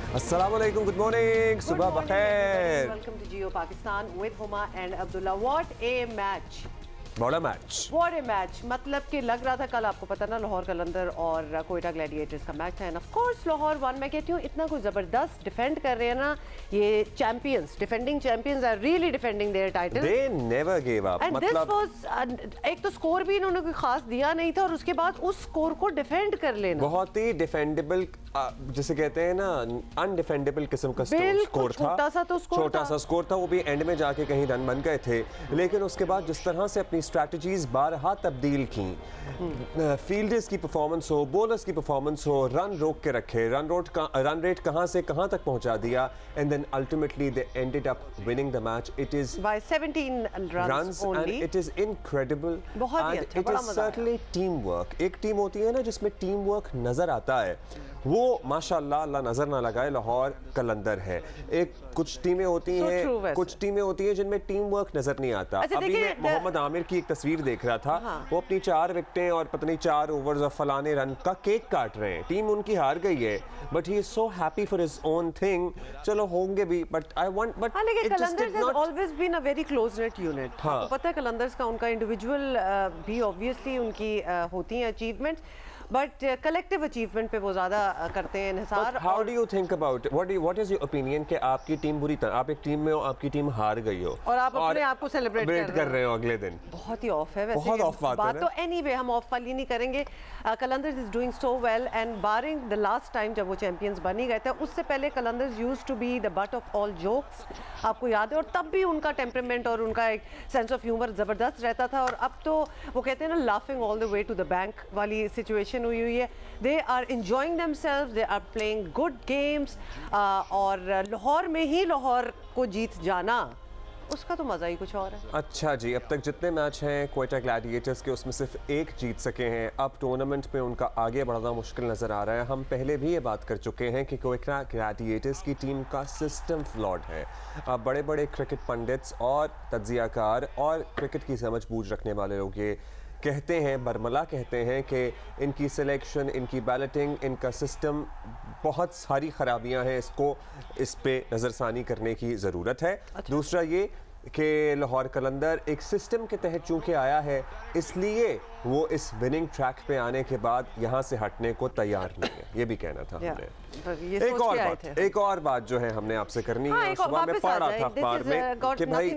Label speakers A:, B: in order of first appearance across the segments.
A: अस्सलाम वालेकुम, good morning, सुबह बखैर।
B: Welcome to Geo Pakistan with Huma and Abdullah. What a match,
A: बड़ा मैच,
B: व्हाट ए मैच। मतलब कि लग रहा था कल, आपको पता ना, लाहौर कलंदर और कोयटा ग्लैडिएटर्स का मैच था end of course Lahore one. मैं कहती हूँ इतना कुछ ज़बरदस्त डिफेंड कर रहे हैं ना ये champions, defending champions are really defending their title.
A: They never give up.
B: मतलब एक तो स्कोर भी इन्होंने कोई खास दिया नहीं था और उसके बाद उस स्कोर को डिफेंड कर लेना,
A: बहुत ही डिफेंडेबल, जिसे कहते हैं ना अनडिफेंडेबल किस्म का स्कोर था। छोटा सा स्कोर था, वो भी एंड में जाके कहीं रन बन गए थे। लेकिन उसके बाद जिस तरह से अपनी स्ट्रैटेजीज बारहा तब्दील की, फील्डर्स की परफॉर्मेंस हो, बॉलर्स की परफॉर्मेंस हो, रन रोक के रखे, रन रेट कहां से कहां तक पहुंचा दिया, and then ultimately they ended up winning the match. It is by
B: 17 runs
A: and it is incredible.
B: बहुत ही अच्छा, बड़ा मजा आया।
A: सर्टेनली टीम वर्क, एक टीम होती है ना जिसमें टीम वर्क नजर आता है, वो माशाल्लाह अल्लाह नजर ना लगाए लाहौर कलंदर है। एक कुछ टीमें होती हैं, कुछ टीमें होती हैं जिनमें टीम वर्क नजर नहीं आता। अभी मैं मोहम्मद आमिर की एक तस्वीर देख रहा था, वो अपनी 4 विकेटें और पता नहीं 4 ओवर्स और फलाने रन का केक काट रहे हैं। टीम उनकी हार गई है but he is so happy for his own thing. चलो होंगे भी but I want, but
B: Qalandars has always been a very close net unit. आपको पता है कलंदर्स का, उनका इंडिविजुअल भी ऑब्वियसली उनकी होती हैं अचीवमेंट्स, बट कलेक्टिव अचीवमेंट पे वो ज्यादा करते हैं इन्हिसार।
A: How do you think about, what is your opinion कि आपकी टीम बुरी तरह, आप एक टीम में हो, आपकी टीम हार गई हो
B: और आप अपने आप को सेलिब्रेट कर रहे हो
A: अगले दिन?
B: बहुत ही ऑफ है वैसे,
A: बहुत ऑफ बात
B: तो एनीवे हम ऑफ वाली नहीं करेंगे। Qalandars is doing so well and barring the last time जब वो चैंपियंस बन ही गए थे, उससे पहले Qalandars used to be the butt of all jokes, आपको याद है, और तब भी उनका टेम्परामेंट और उनका एक सेंस ऑफ ह्यूमर जबरदस्त रहता था। और अब तो वो कहते हैं ना laughing all the way to the bank वाली सिचुएशन हुई है। They are enjoying themselves, they are playing good games, और लाहौर में ही लाहौर को जीत जाना, उसका तो मज़ा ही कुछ और है।
A: अच्छा जी, अब तक जितने मैच हैं कोयटा ग्लैडिएटर्स के, उसमें सिर्फ एक जीत सके हैं। अब टूर्नामेंट में उनका आगे बढ़ना मुश्किल नज़र आ रहा है। हम पहले भी ये बात कर चुके हैं कि कोयटा ग्लैडिएटर्स की टीम का सिस्टम फ्लॉड है। अब बड़े बड़े क्रिकेट पंडित्स और तज्जियाकार और क्रिकेट की समझ बूझ रखने वाले लोग ये कहते हैं, बरमला कहते हैं कि इनकी सिलेक्शन, इनकी बैलेटिंग, इनका सिस्टम बहुत सारी खराबियां हैं, इसको इस पे नज़रसानी करने की ज़रूरत है। अच्छा। दूसरा ये कि लाहौर कलंदर एक सिस्टम के तहत चूंकि आया है, इसलिए वो इस विनिंग ट्रैक पे आने के बाद यहाँ से हटने को तैयार नहीं है। ये भी कहना था हमने। एक और बात जो है हमने आपसे करनी है, सुबह में पढ़ा था अखबार में कि भाई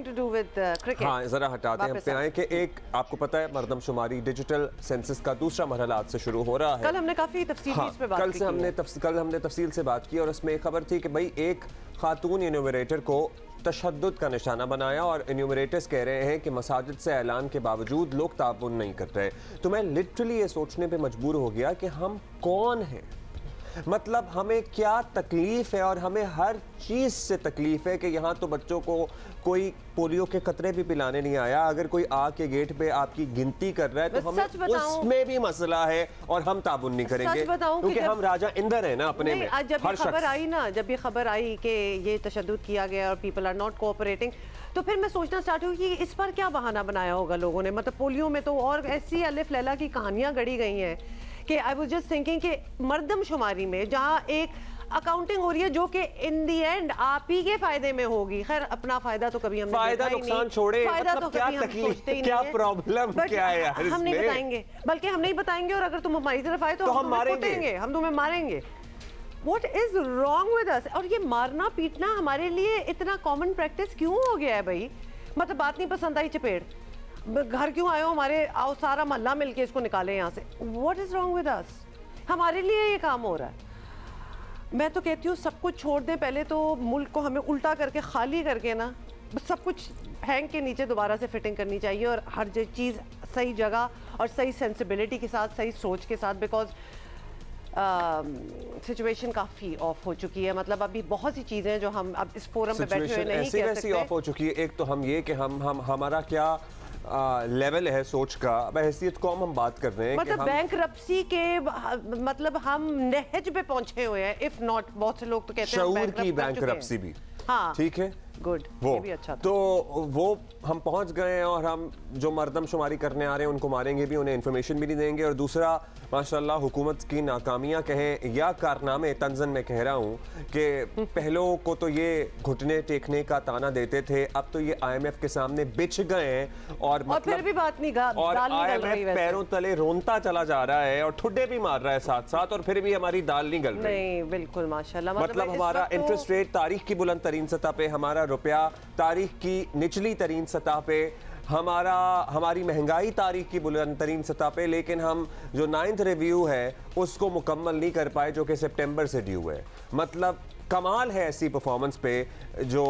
A: हाँ जरा हटाते हैं पे आए कि एक आपको पता है मरदमशुमारी डिजिटल सेंसस का दूसरा मरहला आज से शुरू हो रहा है।
B: कल हमने काफी
A: कल हमने तफसील से बात की और उसमें एक खबर थी कि भाई एक खातून इन्यूमरेटर को तशद्दुद का निशाना बनाया और इन्यूमरेटर्स कह रहे हैं कि मसाजिद से ऐलान के बावजूद लोग ताबुन नहीं कर रहे। तो मैं लिटरली ये सोचने पे मजबूर हो गया कि हम कौन हैं, मतलब हमें क्या तकलीफ है, और हमें हर चीज़ से तकलीफ है कि यहाँ तो बच्चों को कोई पोलियो के कतरे भी पिलाने नहीं आया। अगर कोई आके गेट पे आपकी गिनती कर रहा है तो हमें उसमें भी मसला है और हम ताबुन नहीं करेंगे क्योंकि हम राजा इंदर है ना अपने में।
B: जब ये खबर आई ना, जब ये खबर आई कि ये तशद्दुद किया गया और पीपल आर नॉट कोऑपरेटिंग, तो फिर मैं सोचना स्टार्ट हुई कि इस पर क्या बहाना बनाया होगा लोगों ने। मतलब पोलियो में तो और ऐसी अलिफ लैला की कहानियां गढ़ी गई हैं कि आई वाज जस्ट थिंकिंग कि मर्दमशुमारी में जहां एक अकाउंटिंग हो रही है जो कि इन दी एंड आप ही के फायदे में होगी। खैर अपना फायदा तो कभी हमने
A: फायदा नुकसान छोड़े,
B: फायदा
A: मतलब
B: तो
A: क्या
B: कभी हम सोचते ही नहीं है।
A: क्या प्रॉब्लम क्या है यार,
B: हम नहीं बताएंगे, बल्कि हम नहीं बताएंगे, और अगर तुम हमारी तरफ आए तो हम मारेंगे, हम तुम्हें मारेंगे। What is wrong with us? और ये मारना पीटना हमारे लिए इतना कॉमन प्रैक्टिस क्यों हो गया है भाई? मतलब बात नहीं पसंद आई चपेट, घर क्यों आए हो हमारे, आओ सारा मोहल्ला मिलके इसको निकालें यहाँ से। What is wrong with us? हमारे लिए ये काम हो रहा है। मैं तो कहती हूँ सब कुछ छोड़ दें, पहले तो मुल्क को हमें उल्टा करके खाली करके ना बस सब कुछ हैंग के नीचे दोबारा से फिटिंग करनी चाहिए, और हर चीज़ सही जगह और सही सेंसिबिलिटी के साथ, सही सोच के साथ, बिकॉज सिचुएशन काफ़ी ऑफ हो चुकी है। मतलब अभी बहुत सी चीज़ें जो हम अब इस फोरम पे बैठे हुए नहीं कह सकते।
A: ऑफ हो चुकी है। एक तो हम ये कि हम हमारा क्या लेवल है सोच का, बहैसियत कौम हम बात कर रहे हैं,
B: मतलब बैंकरप्सी के मतलब हम नहज पे पहुंचे हुए हैं, इफ नॉट बहुत से लोग तो कहते हैं
A: शऊर की बैंकरप्सी भी।
B: हाँ
A: ठीक है,
B: गुड,
A: वो
B: ये भी अच्छा था।
A: तो वो हम पहुंच गए हैं और हम जो मर्दमशुमारी करने आ रहे हैं उनको मारेंगे भी, उन्हें इन्फॉर्मेशन भी नहीं देंगे। और दूसरा माशाल्लाह हुकूमत की नाकामियां कहें या कारनामे, तंजन में कह रहा हूं कि पहलों को तो ये घुटने टेकने का ताना देते थे, अब तो ये IMF के सामने बिछ गए हैं और
B: फिर भी बात नहीं
A: और IMF पैरों तले रोनता चला जा रहा है और ठुड्डे भी मार रहा है साथ साथ, और फिर भी हमारी दाल नहीं गल रही।
B: नहीं बिल्कुल माशाल्लाह,
A: मतलब हमारा इंटरेस्ट रेट तारीख की बुलंद तरीन सतह पे, हमारा रुपया तारीख की निचली तरीन सतह पे, हमारी महंगाई तारीख की बुलंद तरीन सतह पे, लेकिन हम जो 9th रिव्यू है उसको मुकम्मल नहीं कर पाए जो कि सितंबर से ड्यू है। मतलब कमाल है ऐसी परफॉर्मेंस पे जो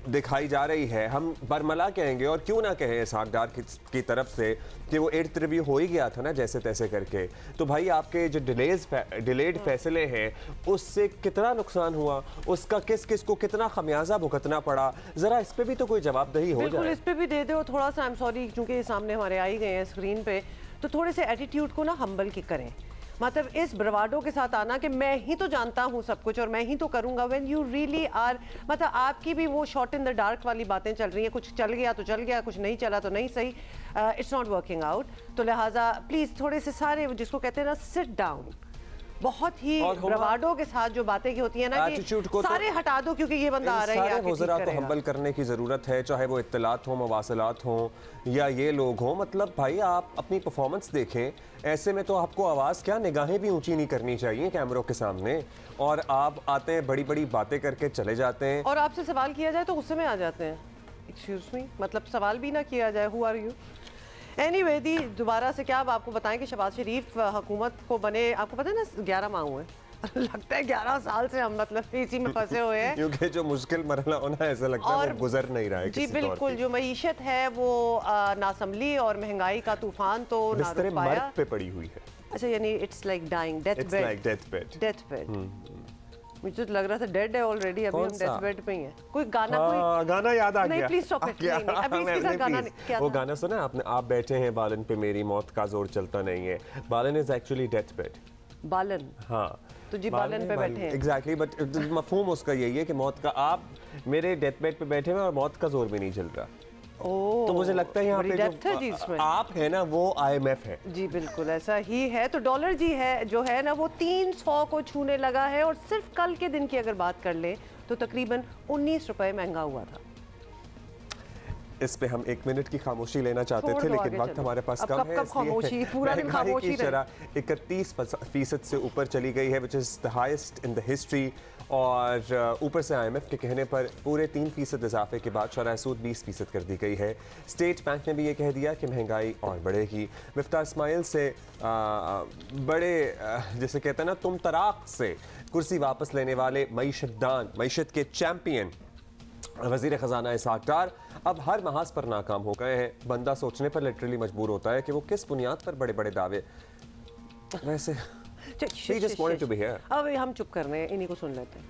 A: दिखाई जा रही है। हम बरमला कहेंगे और क्यों ना कहें इसहाक डार की तरफ से कि वो 8th रिव्यू हो ही गया था ना जैसे तैसे करके। तो भाई आपके जो डिलेड फैसले हैं उससे कितना नुकसान हुआ, उसका किस किस को कितना खमियाजा भुगतना पड़ा, जरा इस पे भी तो कोई जवाबदेही हो जाए।
B: इस पे भी दे दो थोड़ा सा। आई एम सॉरी क्योंकि सामने हमारे आ ही गए हैं स्क्रीन पे, तो थोड़े से एटीट्यूड को ना हम्बल की करें। मतलब इस ब्रवाडो के साथ आना कि मैं ही तो जानता हूँ सब कुछ और मैं ही तो करूँगा, व्हेन यू रियली आर, मतलब आपकी भी वो शॉट इन द डार्क वाली बातें चल रही हैं, कुछ चल गया तो चल गया, कुछ नहीं चला तो नहीं सही, इट्स नॉट वर्किंग आउट। तो लिहाजा प्लीज़ थोड़े से सारे जिसको कहते हैं ना सिट डाउन, बहुत ही ब्रवाडो के साथ जो बातें की होती है ना कि सारे हटा दो क्योंकि ये बंदा आ रहा है,
A: सारे वज़रा को हम्बल करने की ज़रूरत है, चाहे वो इत्तलात हो, मवासलात हो या ये लोग हों। मतलब भाई आप अपनी परफॉर्मेंस देखें, ऐसे में तो आपको आवाज़ क्या निगाहें भी ऊंची नहीं करनी चाहिए कैमरों के सामने, और आप आते हैं बड़ी बड़ी बातें करके चले जाते हैं
B: और आपसे सवाल किया जाए तो गुस्से में आ जाते हैं। एक्सक्यूज मी, मतलब सवाल भी ना किया जाए, हु आर यू। एनीवे दी दोबारा से क्या अब आपको बताएं कि शहबाज शरीफ हुकूमत को बने, आपको पता है ना 11 माह हुए लगता है 11 साल से हम मतलब इसी में फंसे हुए हैं
A: क्योंकि जो मुश्किल मरहला होना ऐसा लगता है वो गुजर नहीं रहा है
B: जी बिल्कुल। जो मईशत है वो नासमली और महंगाई का तूफान तो ना रुक पाया,
A: पे पड़ी हुई है।
B: अच्छा यानी it's like dying, death bed. मुझे तो लग रहा था डेड है ऑलरेडी, अभी हम डेथ बेड पे ही हैं। कोई गाना कोई
A: गाना याद आ गया।
B: नहीं प्लीज स्टॉप इट, नहीं अभी इसके साथ गाना क्या
A: वो गाना सुना आपने, आप बैठे हैं बालन पे मेरी मौत का जोर चलता नहीं है। बालन इज एक्चुअली डेथ बेड।
B: बालन, हाँ तो जी बालन पे बैठे हैं
A: एग्जैक्टली, बट मफहूम उसका यही है कि मौत का, आप मेरे डेथ बेड पे बैठे हैं और मौत का जोर भी नहीं चल रहा। तो मुझे लगता है यहाँ पे जो आप है ना वो IMF है।
B: जी बिल्कुल ऐसा ही है। तो डॉलर जी है जो है ना वो 300 को छूने लगा है और सिर्फ कल के दिन की अगर बात कर ले तो तकरीबन 19 रुपए महंगा हुआ था।
A: इस पे हम 1 मिनट की खामोशी लेना चाहते थे लेकिन वक्त हमारे पास कम है,
B: खामोशी पूरा दिन खामोशी
A: की शरह 31% से ऊपर चली गई है, which is the highest in the history. और ऊपर से IMF के कहने पर पूरे 3% इजाफे के बाद शरह सूद 20% कर दी गई है। स्टेट बैंक ने भी ये कह दिया कि महंगाई और बढ़ेगी। मिफ्ताह इस्माइल से बड़े जैसे कहते हैं ना तुम तराक से कुर्सी वापस लेने वाले मईशतदान, मईशत के चैम्पियन वज़ीर ख़जाना इसहाक डार अब हर महाज पर नाकाम हो गए हैं। बंदा सोचने पर लिटरली मजबूर होता है कि वो किस बुनियाद पर बड़े बड़े दावे। वैसे
B: अब हम चुप कर रहे हैं, इन्हीं को सुन लेते हैं।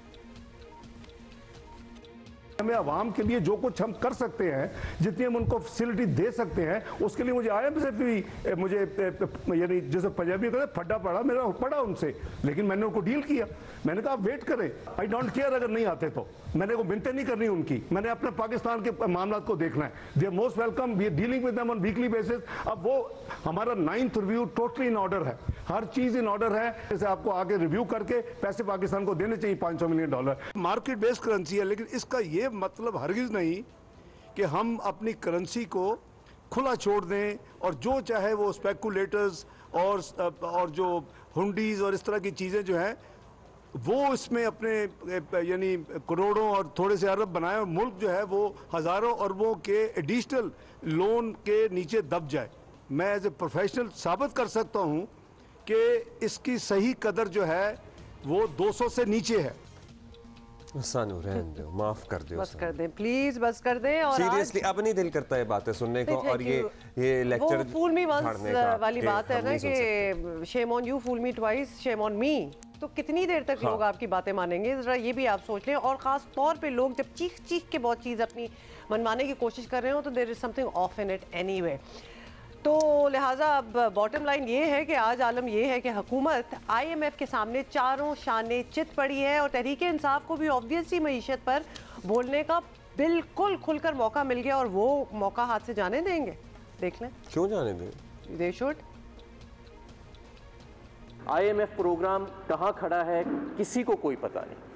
C: हमें आवाम के लिए जो कुछ हम कर सकते हैं, जितनी हम उनको फैसिलिटी दे सकते हैं, उसके लिए मुझे IMF से भी मुझे यानी जैसे पंजाबी कहते हैं फड्डा पड़ा, मेरा पड़ा उनसे, लेकिन मैंने उनको डील किया। मैंने कहा आप वेट करें, आई डोंट केयर अगर नहीं आते तो, मैंने को मिन्नतें नहीं करनी उनकी, मैंने अपने पाकिस्तान के मामला को देखना है। They are most welcome, we are dealing with them on weekly basis. अब वो हमारा 9th review totally in order है, हर चीज इन ऑर्डर है। जैसे आपको आगे रिव्यू करके पैसे पाकिस्तान को देने चाहिए $500 मिलियन। मार्केट बेस्ड करेंसी है, लेकिन इसका ये मतलब हरगिज नहीं कि हम अपनी करेंसी को खुला छोड़ दें और जो चाहे वो स्पेकुलेटर्स और जो हुंडीज और इस तरह की चीज़ें जो हैं वो इसमें अपने यानी करोड़ों और थोड़े से अरब बनाए और मुल्क जो है वो हज़ारों अरबों के एडिशनल लोन के नीचे दब जाए। मैं एज ए प्रोफेशनल साबित कर सकता हूँ कि इसकी सही कदर जो है वो 200 से नीचे है।
A: सानू रहने दो, माफ कर दो,
B: बस कर दें प्लीज, बस कर दें। और
A: सीरियसली अब नहीं दिल करता है बातें सुनने को। और ये लेक्चर
B: फूल मी वंस वाली बात है ना कि shame on you, fool me twice, shame on me. तो कितनी देर तक लोग आपकी बातें मानेंगे, जरा ये भी आप सोच लें। और खास तौर पे लोग जब चीख चीख के बहुत चीज़ अपनी मनवाने की कोशिश कर रहे हो तो there is something of in it anyway. तो लिहाजा अब बॉटम लाइन ये है कि आज आलम ये है कि हुकूमत IMF के सामने चारों शाने चित पड़ी है और तहरीक इंसाफ को भी ऑब्वियसली मईशत पर बोलने का बिल्कुल खुलकर मौका मिल गया और वो मौका हाथ से जाने देंगे? देख लें।
A: क्यों जाने दें?
B: They should.
D: IMF प्रोग्राम कहाँ खड़ा है किसी को कोई पता नहीं।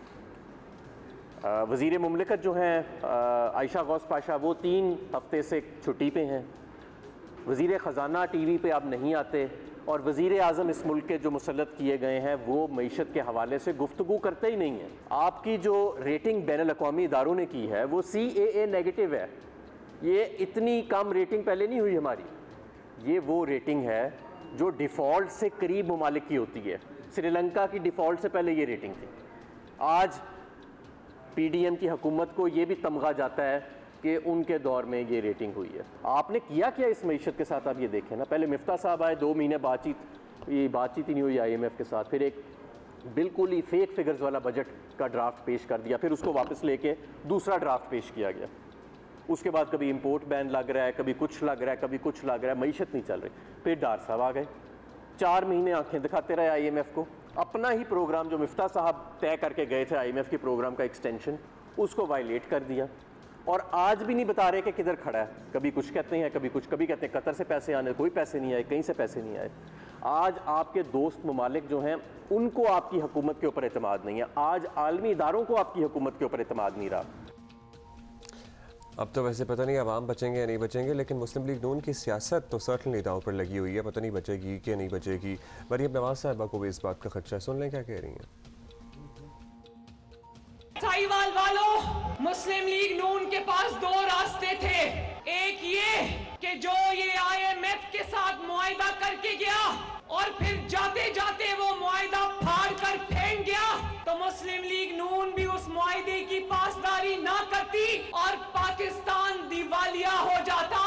D: वज़ीर मुमलिकत जो हैं आयशा गौस पाशा, वो 3 हफ्ते से छुट्टी पे हैं। वज़ीर ख़जाना TV पे अब नहीं आते और वज़ीर आज़म इस मुल्क के जो मुसल्लत किए गए हैं वो मईशत के हवाले से गुफ्तगू करते ही नहीं हैं। आपकी जो रेटिंग बैनुल अक़वामी इदारों ने की है वो CAA नेगेटिव है। ये इतनी कम रेटिंग पहले नहीं हुई हमारी। ये वो रेटिंग है जो डिफ़ॉल्ट से करीब ममालिक की होती है। श्रीलंका की डिफ़ॉल्ट से पहले ये रेटिंग थी। आज PDM की हुकूमत को ये भी तमगा जाता है कि उनके दौर में ये रेटिंग हुई है। आपने किया क्या इस मईशत के साथ? आप ये देखें ना, पहले मिफ्ता साहब आए, 2 महीने बातचीत ही नहीं हुई IMF के साथ, फिर एक बिल्कुल ही फेक फिगर्स वाला बजट का ड्राफ्ट पेश कर दिया, फिर उसको वापस लेके दूसरा ड्राफ्ट पेश किया गया। उसके बाद कभी इंपोर्ट बैन लग रहा है, कभी कुछ लग रहा है, कभी कुछ लग रहा है, मईशत नहीं चल रही। फिर डार साहब आ गए, 4 महीने आंखें दिखाते रहे IMF को। अपना ही प्रोग्राम जो मिफ्ता साहब तय करके गए थे IMF के प्रोग्राम का एक्सटेंशन, उसको वायलेट कर दिया और आज भी नहीं बता रहे कि किधर खड़ा है। कभी कुछ कहते हैं, कभी कुछ, कभी कहते हैं कतर से पैसे आने, कोई पैसे नहीं आए, कहीं से पैसे नहीं आए। आज आपके दोस्त ममालिक जो हैं उनको आपकी हुकूमत के ऊपर एतमाद नहीं है। आज आलमी इदारों को आपकी हुकूमत के ऊपर एतमाद नहीं रहा।
A: अब तो वैसे पता नहीं अवाम बचेंगे या नहीं बचेंगे, लेकिन मुस्लिम लीग नून की सियासत तो सर्टनली दांव पर लगी हुई है। पता नहीं बचेगी कि नहीं बचेगी। मरियम नवाज साहिबा को भी इस बात का खदशा है। सुन लें क्या कह रही हैं।
E: साहिवाल वालों, मुस्लिम लीग नून के पास 2 रास्ते थे। एक ये कि जो ये IMF के साथ मुआहिदा करके गया और फिर जाते जाते वो मुआहिदा फाड़ कर फेंक गया, तो मुस्लिम लीग नून भी उस मुआहिदे की पासदारी ना करती और पाकिस्तान दिवालिया हो जाता।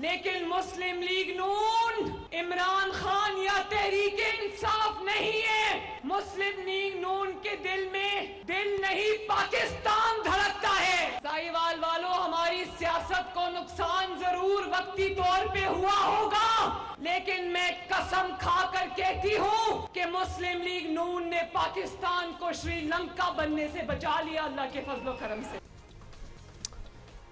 E: लेकिन मुस्लिम लीग नून इमरान खान या तहरीक इंसाफ नहीं है। मुस्लिम लीग नून के दिल में दिल नहीं पाकिस्तान धड़कता है। साहिवाल वालों, हमारी सियासत को नुकसान जरूर वक्ती तौर पे हुआ होगा, लेकिन मैं कसम खाकर कहती हूँ कि मुस्लिम लीग नून ने पाकिस्तान को श्रीलंका बनने से बचा लिया अल्लाह के फजलो करम से।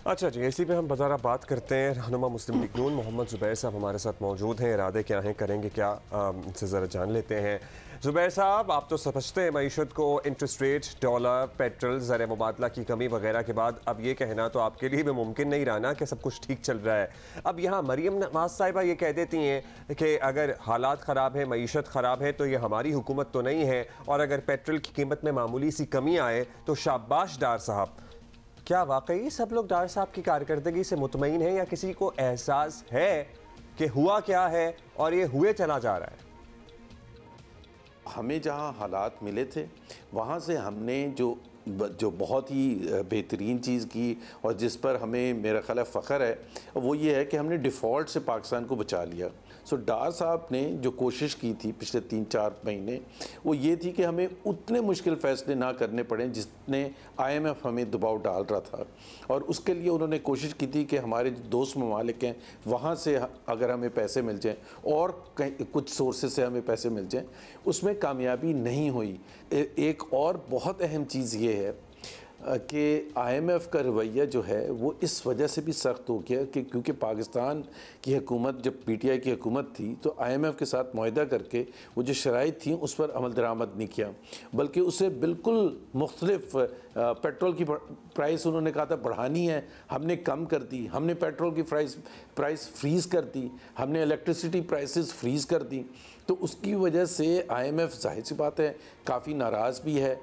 A: अच्छा जी, इसी पे हम बाज़ारा बात करते हैं। रहनुमा मुस्लिम लीग नून मोहम्मद ज़ुबैर साहब हमारे साथ मौजूद हैं। इरादे क्या हैं, करेंगे क्या, इनसे ज़रा जान लेते हैं। ज़ुबैर साहब, आप तो समझते हैं मईशत को, इंटरेस्ट रेट, डॉलर, पेट्रोल, ज़र मुबादला की कमी वगैरह के बाद अब ये कहना तो आपके लिए भी मुमकिन नहीं रहा ना कि सब कुछ ठीक चल रहा है। अब यहाँ मरियम नवाज साहिबा ये कह देती हैं कि अगर हालात ख़राब है, मईशत ख़राब है तो ये हमारी हुकूमत तो नहीं है, और अगर पेट्रोल की कीमत में मामूली सी कमी आए तो शाबाश डार साहब। क्या वाकई सब लोग डार साहब की कारकर्दगी से मुतमईन हैं या किसी को एहसास है कि हुआ क्या है और ये हुए चला जा रहा है?
F: हमें जहां हालात मिले थे वहां से हमने जो बहुत ही बेहतरीन चीज़ की और जिस पर हमें मेरा ख्याल है फ़ख्र है, वो ये है कि हमने डिफ़ॉल्ट से पाकिस्तान को बचा लिया। सो डार साहब ने जो कोशिश की थी पिछले 3-4 महीने, वो ये थी कि हमें उतने मुश्किल फ़ैसले ना करने पड़े जितने IMF हमें दबाव डाल रहा था, और उसके लिए उन्होंने कोशिश की थी कि हमारे जो दोस्त ममालिक हैं वहाँ से अगर हमें पैसे मिल जाएँ और कुछ सोर्सेज से हमें पैसे मिल जाएँ। उसमें कामयाबी नहीं हुई। एक और बहुत अहम चीज़ ये है कि IMF का रवैया जो है वो इस वजह से भी सख्त हो गया कि क्योंकि पाकिस्तान की हुकूमत जब PTI की हुकूमत थी तो IMF के साथ मुआहिदा करके वो जो शराइत थी उस पर अमल दरामद नहीं किया, बल्कि उसे बिल्कुल मुख्तलिफ पेट्रोल की प्राइस उन्होंने कहा था बढ़ानी है, हमने कम कर दी। हमने पेट्रोल की प्राइस फ्रीज़ कर दी, हमने इलेक्ट्रिसिटी प्राइसेस फ्रीज़ कर दी। तो उसकी वजह से IMF जाहिर सी बात है काफ़ी नाराज़ भी है,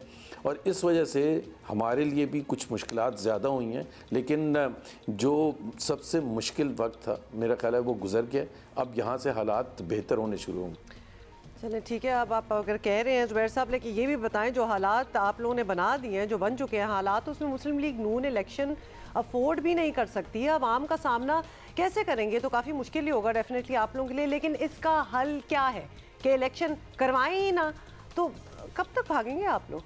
F: और इस वजह से हमारे लिए भी कुछ मुश्किलात ज़्यादा हुई हैं। लेकिन जो सबसे मुश्किल वक्त था मेरा ख्याल है वो गुजर गया। अब यहाँ से हालात बेहतर होने शुरू होंगे।
B: चलिए ठीक है, अब आप अगर कह रहे हैं ज़ुबैर साहब, लेकिन ये भी बताएं जो हालात आप लोगों ने बना दिए हैं, जो बन चुके हैं हालात, उसमें मुस्लिम लीग नून इलेक्शन अफोर्ड भी नहीं कर सकती है। आवाम का सामना कैसे करेंगे? तो काफ़ी मुश्किल ही होगा डेफिनेटली आप लोगों के लिए। लेकिन इसका हल क्या है कि इलेक्शन करवाएं ही ना, तो कब तक भागेंगे आप लोग?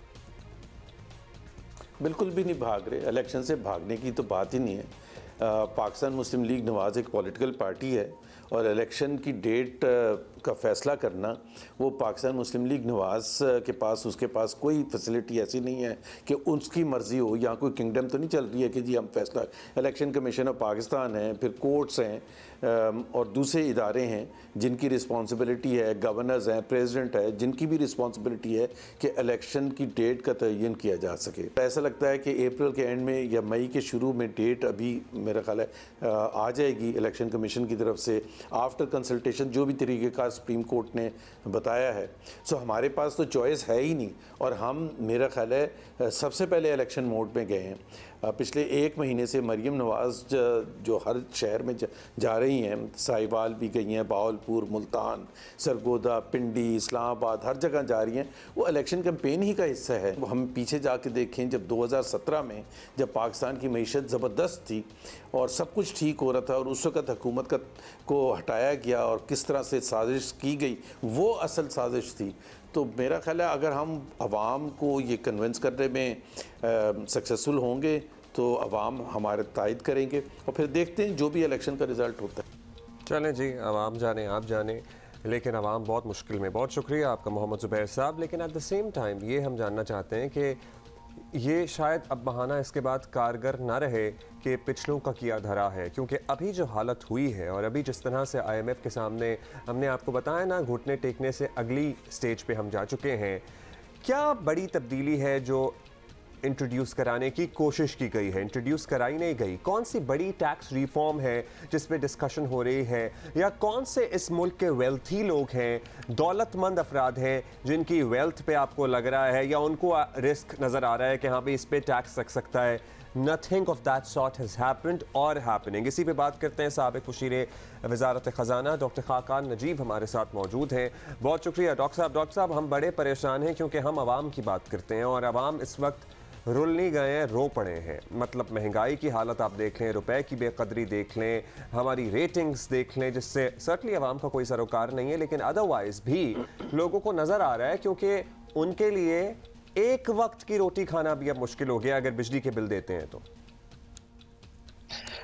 F: बिल्कुल भी नहीं भाग रहे। इलेक्शन से भागने की तो बात ही नहीं है। पाकिस्तान मुस्लिम लीग नवाज़ एक पॉलिटिकल पार्टी है और इलेक्शन की डेट का फ़ैसला करना वो पाकिस्तान मुस्लिम लीग नवाज़ के पास, उसके पास कोई फैसिलिटी ऐसी नहीं है कि उसकी मर्ज़ी हो। यहाँ कोई किंगडम तो नहीं चल रही है कि जी हम फैसला, इलेक्शन कमीशन ऑफ पाकिस्तान है, फिर कोर्ट्स हैं और दूसरे इदारे हैं जिनकी रिस्पॉन्सिबिलिटी है, गवर्नर्स हैं, प्रेसिडेंट है, जिनकी भी रिस्पॉन्सिबिलिटी है कि इलेक्शन की डेट का तयन किया जा सके। ऐसा लगता है कि अप्रैल के एंड में या मई के शुरू में डेट अभी मेरा ख्याल है आ जाएगी इलेक्शन कमीशन की तरफ से, आफ्टर कंसल्टेशन जो भी तरीक़ेकार सुप्रीम कोर्ट ने बताया है। सो हमारे पास तो चॉइस है ही नहीं और हम मेरा ख्याल है सबसे पहले इलेक्शन मोड में गए हैं। पिछले 1 महीने से मरीम नवाज़ जो हर शहर में जा रही हैं, साहिवाल भी गई हैं, बावलपुर, मुल्तान, सरगोदा, पिंडी, इस्लामाबाद, हर जगह जा रही हैं, वो इलेक्शन कैंपेन ही का हिस्सा है। हम पीछे जाके देखें, जब 2017 में जब पाकिस्तान की मईशत ज़बरदस्त थी और सब कुछ ठीक हो रहा था और उस वक़्त हुकूमत को हटाया गया और किस तरह से साजिश की गई, वो असल साजिश थी। तो मेरा ख्याल है अगर हम आवाम को ये कन्विंस करने में सक्सेसफुल होंगे तो अवाम हमारे तायद करेंगे और फिर देखते हैं जो भी इलेक्शन का रिज़ल्ट होता है।
A: चलें जी, अवाम जाने आप जाने, लेकिन अवाम बहुत मुश्किल में। बहुत शुक्रिया आपका मोहम्मद ज़ुबैर साहब। लेकिन एट द सेम टाइम ये हम जानना चाहते हैं कि ये शायद अब बहाना इसके बाद कारगर ना रहे कि पिछलों का किया धरा है, क्योंकि अभी जो हालत हुई है और अभी जिस तरह से IMF के सामने हमने आपको बताया ना, घुटने टेकने से अगली स्टेज पे हम जा चुके हैं। क्या बड़ी तब्दीली है जो इंट्रोड्यूस कराने की कोशिश की गई है? इंट्रोड्यूस कराई नहीं गई। कौन सी बड़ी टैक्स रिफॉर्म है जिस पे डिस्कशन हो रही है, या कौन से इस मुल्क के वेल्थी लोग हैं, दौलतमंद अफराद हैं जिनकी वेल्थ पे आपको लग रहा है या उनको रिस्क नज़र आ रहा है कि हाँ भाई इस पे टैक्स लग सकता है? Nothing of that sort has happened or happening। इसी पे बात करते हैं साबिक वज़ीर वज़ारत ख़ज़ाना डॉक्टर खाकान नजीब हमारे साथ मौजूद हैं। बहुत शुक्रिया डॉक्टर साहब। डॉक्टर साहब, हम बड़े परेशान हैं क्योंकि हम आवाम की बात करते हैं और आवाम इस वक्त रुल नहीं गए हैं, रो पड़े हैं। मतलब महंगाई की हालत आप देख लें, रुपए की बेकदरी देख लें, हमारी रेटिंग्स देख लें, जिससे सर्टली आवाम का कोई सरोकार नहीं है, लेकिन अदरवाइज भी लोगों को नज़र आ रहा है क्योंकि उनके लिए एक वक्त की रोटी खाना भी अब मुश्किल हो गया अगर बिजली के बिल देते हैं तो।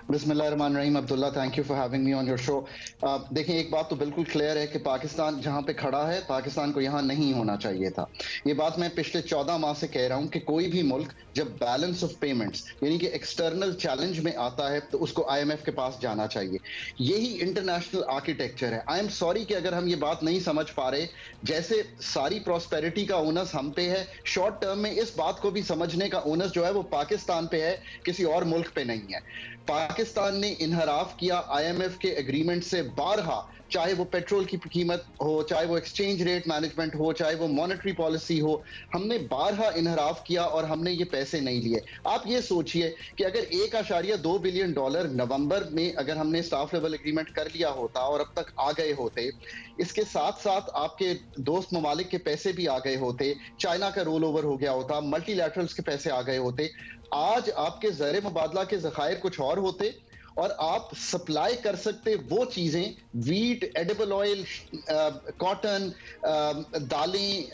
G: बिस्मिल्लाहिर्रहमानिर्रहीम। Abdullah, thank you for having me on your show. देखें, एक बात तो बिल्कुल क्लियर है कि पाकिस्तान जहां पे खड़ा है, पाकिस्तान को यहां नहीं होना चाहिए था। ये बात मैं पिछले 14 माह से कह रहा हूं कि कोई भी मुल्क जब बैलेंस ऑफ पेमेंट्स यानी कि एक्सटर्नल चैलेंज में आता है तो उसको IMF के पास जाना चाहिए। यही इंटरनेशनल आर्किटेक्चर है। आई एम सॉरी कि अगर हम ये बात नहीं समझ पा रहे, जैसे सारी प्रॉस्पेरिटी का ओनस हम पे है, शॉर्ट टर्म में इस बात को भी समझने का ओनस जो है वो पाकिस्तान पे है, किसी और मुल्क पे नहीं है। पाकिस्तान ने इनहराफ किया IMF के एग्रीमेंट से बारहा, चाहे वो पेट्रोल की कीमत हो, चाहे वो एक्सचेंज रेट मैनेजमेंट हो, चाहे वो मॉनेटरी पॉलिसी हो, हमने बारहा इनहराफ किया और हमने ये पैसे नहीं लिए। आप ये सोचिए कि अगर $1.2 बिलियन नवंबर में अगर हमने स्टाफ लेवल एग्रीमेंट कर लिया होता और अब तक आ गए होते, इसके साथ साथ आपके दोस्त ममालिक के पैसे भी आ गए होते, चाइना का रोल ओवर हो गया होता, मल्टीलैटरल्स के पैसे आ गए होते, आज आपके ज़र मुबादला के ज़खायर कुछ और होते और आप सप्लाई कर सकते वो चीजें, वीट, एडिबल ऑयल, कॉटन, दालें,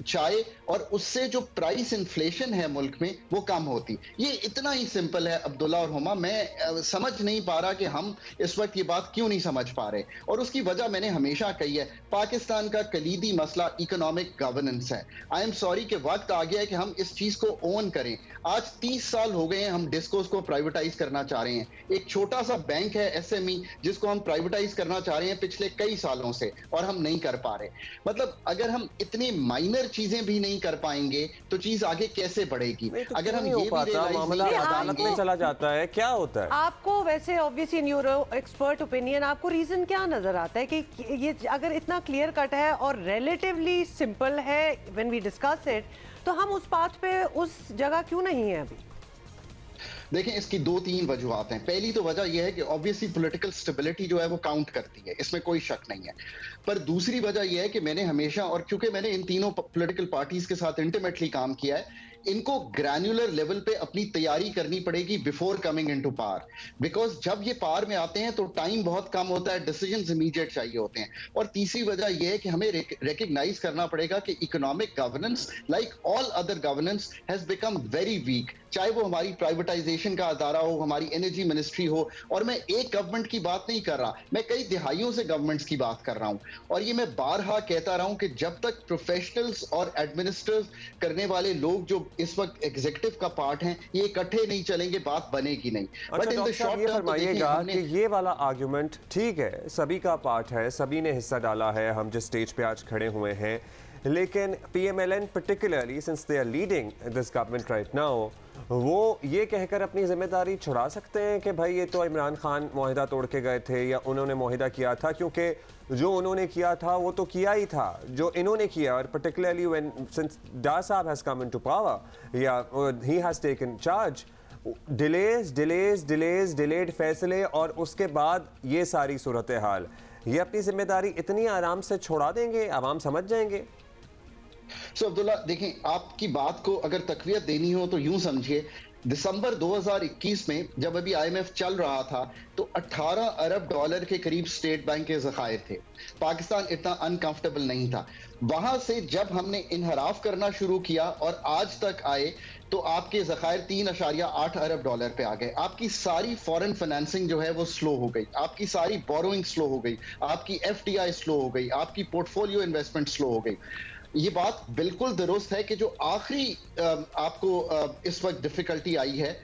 G: चाय, और उससे जो प्राइस इन्फ्लेशन है मुल्क में वो कम होती। ये इतना ही सिंपल है अब्दुल्ला और हुमा। मैं समझ नहीं पा रहा कि हम इस वक्त ये बात क्यों नहीं समझ पा रहे, और उसकी वजह मैंने हमेशा कही है, पाकिस्तान का कलीदी मसला इकोनॉमिक गवर्नेंस है। आई एम सॉरी कि वक्त आ गया है कि हम इस चीज को ओन करें। आज 30 साल हो गए हैं हम डिस्कोस को प्राइवेटाइज करना चाह रहे हैं। एक छोटा सा बैंक है SME जिसको हम प्राइवेटाइज करना चाह रहे हैं पिछले कई सालों से, और हम नहीं कर पा रहे। मतलब अगर हम इतनी माइनर चीजें भी नहीं कर पाएंगे तो चीज आगे कैसे बढ़ेगी?
A: तो
G: अगर हम ये भी
A: मामला अदालत में चला जाता है, क्या होता है?
B: आपको वैसे ऑब्वियसली न्यूरो एक्सपर्ट ओपिनियन, आपको रीजन क्या नजर आता है कि ये अगर इतना क्लियर कट है और रिलेटिवली सिंपल है व्हेन वी डिस्कस इट, तो हम उस पाथ पे उस जगह क्यों नहीं है अभी?
G: देखें, इसकी 2-3 वजूहात हैं। पहली तो वजह यह है कि ऑब्वियसली पॉलिटिकल स्टेबिलिटी जो है वो काउंट करती है, इसमें कोई शक नहीं है। पर दूसरी वजह यह है कि मैंने हमेशा, और क्योंकि मैंने इन तीनों पॉलिटिकल पार्टीज के साथ इंटीमेटली काम किया है, इनको ग्रैन्युलर लेवल पे अपनी तैयारी करनी पड़ेगी before coming into power, because जब ये पावर में आते हैं तो टाइम बहुत कम होता है, डिसीजंस इमीडिएट चाहिए होते हैं। और तीसरी वजह यह है कि हमें रिकग्नाइज करना पड़ेगा कि economic governance like all other governance has become very weak, चाहे वो हमारी प्राइवेटाइजेशन का अदारा हो, हमारी एनर्जी मिनिस्ट्री हो। और मैं एक गवर्नमेंट की बात नहीं कर रहा, मैं कई दिहाइयों से गवर्नमेंट्स की बात कर रहा हूं। और ये मैं बारहा कहता रहा हूं कि जब तक प्रोफेशनल्स और एडमिनिस्ट्रेट करने वाले लोग जो इस वक्त एग्जीक्यूटिव का पार्ट हैं, ये इकट्ठे नहीं चलेंगे, बात बनेगी नहीं।
A: But in the short term फरमाइएगा कि ये वाला आर्गुमेंट ठीक है, सभी का पार्ट है, सभी ने हिस्सा डाला है, हम जिस स्टेज पे आज खड़े हुए हैं, लेकिन PMLN particularly since they are leading this government right now, वो ये कहकर अपनी जिम्मेदारी छुड़ा सकते हैं कि भाई ये तो इमरान खान मुआहिदा तोड़ के गए थे या उन्होंने मुआहिदा किया था, क्योंकि जो उन्होंने किया था वो तो किया ही था जो इन्होंने किया। और particularly when since Dar Saab has come into power, he has taken charge, delayed फैसले और उसके बाद ये सारी सूरत हाल, ये अपनी जिम्मेदारी इतनी आराम से छोड़ा देंगे, आवाम समझ जाएंगे।
G: अब्दुल्ला देखें, आपकी बात को अगर तकवीत देनी हो तो यूं समझिए, दिसंबर 2021 में जब अभी IMF चल रहा था तो 18 अरब डॉलर के करीब स्टेट बैंक के ज़खायर थे। पाकिस्तान इतना अनकंफर्टेबल नहीं था। वहां से जब हमने इनहराफ करना शुरू किया और आज तक आए तो आपके ज़खायर 3.8 अरब डॉलर पे आ गए। आपकी सारी फॉरेन फाइनेंसिंग जो है वो स्लो हो गई, आपकी सारी बोरोइंग स्लो हो गई, आपकी FDI स्लो हो गई, आपकी पोर्टफोलियो इन्वेस्टमेंट स्लो हो गई। ये बात बिल्कुल दुरुस्त है कि जो आखिरी आपको इस वक्त डिफिकल्टी आई है,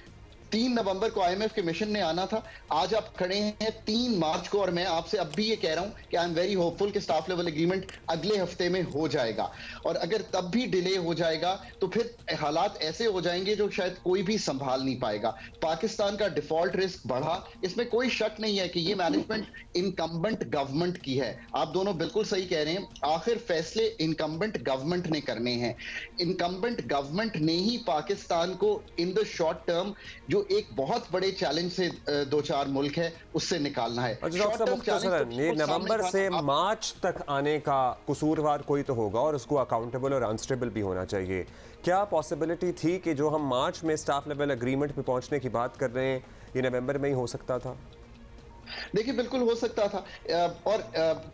G: 3 नवंबर को IMF के मिशन ने आना था, आज आप खड़े हैं 3 मार्च को, और मैं आपसे अब भी ये कह रहा हूं कि आई एम वेरी होपफुल कि स्टाफ लेवल एग्रीमेंट अगले हफ्ते में हो जाएगा। और अगर तब भी डिले हो जाएगा तो फिर हालात ऐसे हो जाएंगे जो शायद कोई भी संभाल नहीं पाएगा। पाकिस्तान का डिफॉल्ट रिस्क बढ़ा, इसमें कोई शक नहीं है कि ये मैनेजमेंट इनकम्बेंट गवर्नमेंट की है। आप दोनों बिल्कुल सही कह रहे हैं, आखिर फैसले इनकम्बेंट गवर्नमेंट ने करने हैं। इनकम्बेंट गवर्नमेंट ने ही पाकिस्तान को इन द शॉर्ट टर्म जो एक बहुत बड़े चैलेंज से 2-4 मुल्क है उससे निकालना है।
A: ये नवंबर से मार्च तक आने का कसूरवार कोई तो होगा और उसको अकाउंटेबल और अनस्टेबल भी होना चाहिए। क्या पॉसिबिलिटी थी कि जो हम मार्च में स्टाफ लेवल एग्रीमेंट पे पहुंचने की बात कर रहे हैं, ये नवंबर में ही हो सकता था?
G: देखिए बिल्कुल हो सकता था। और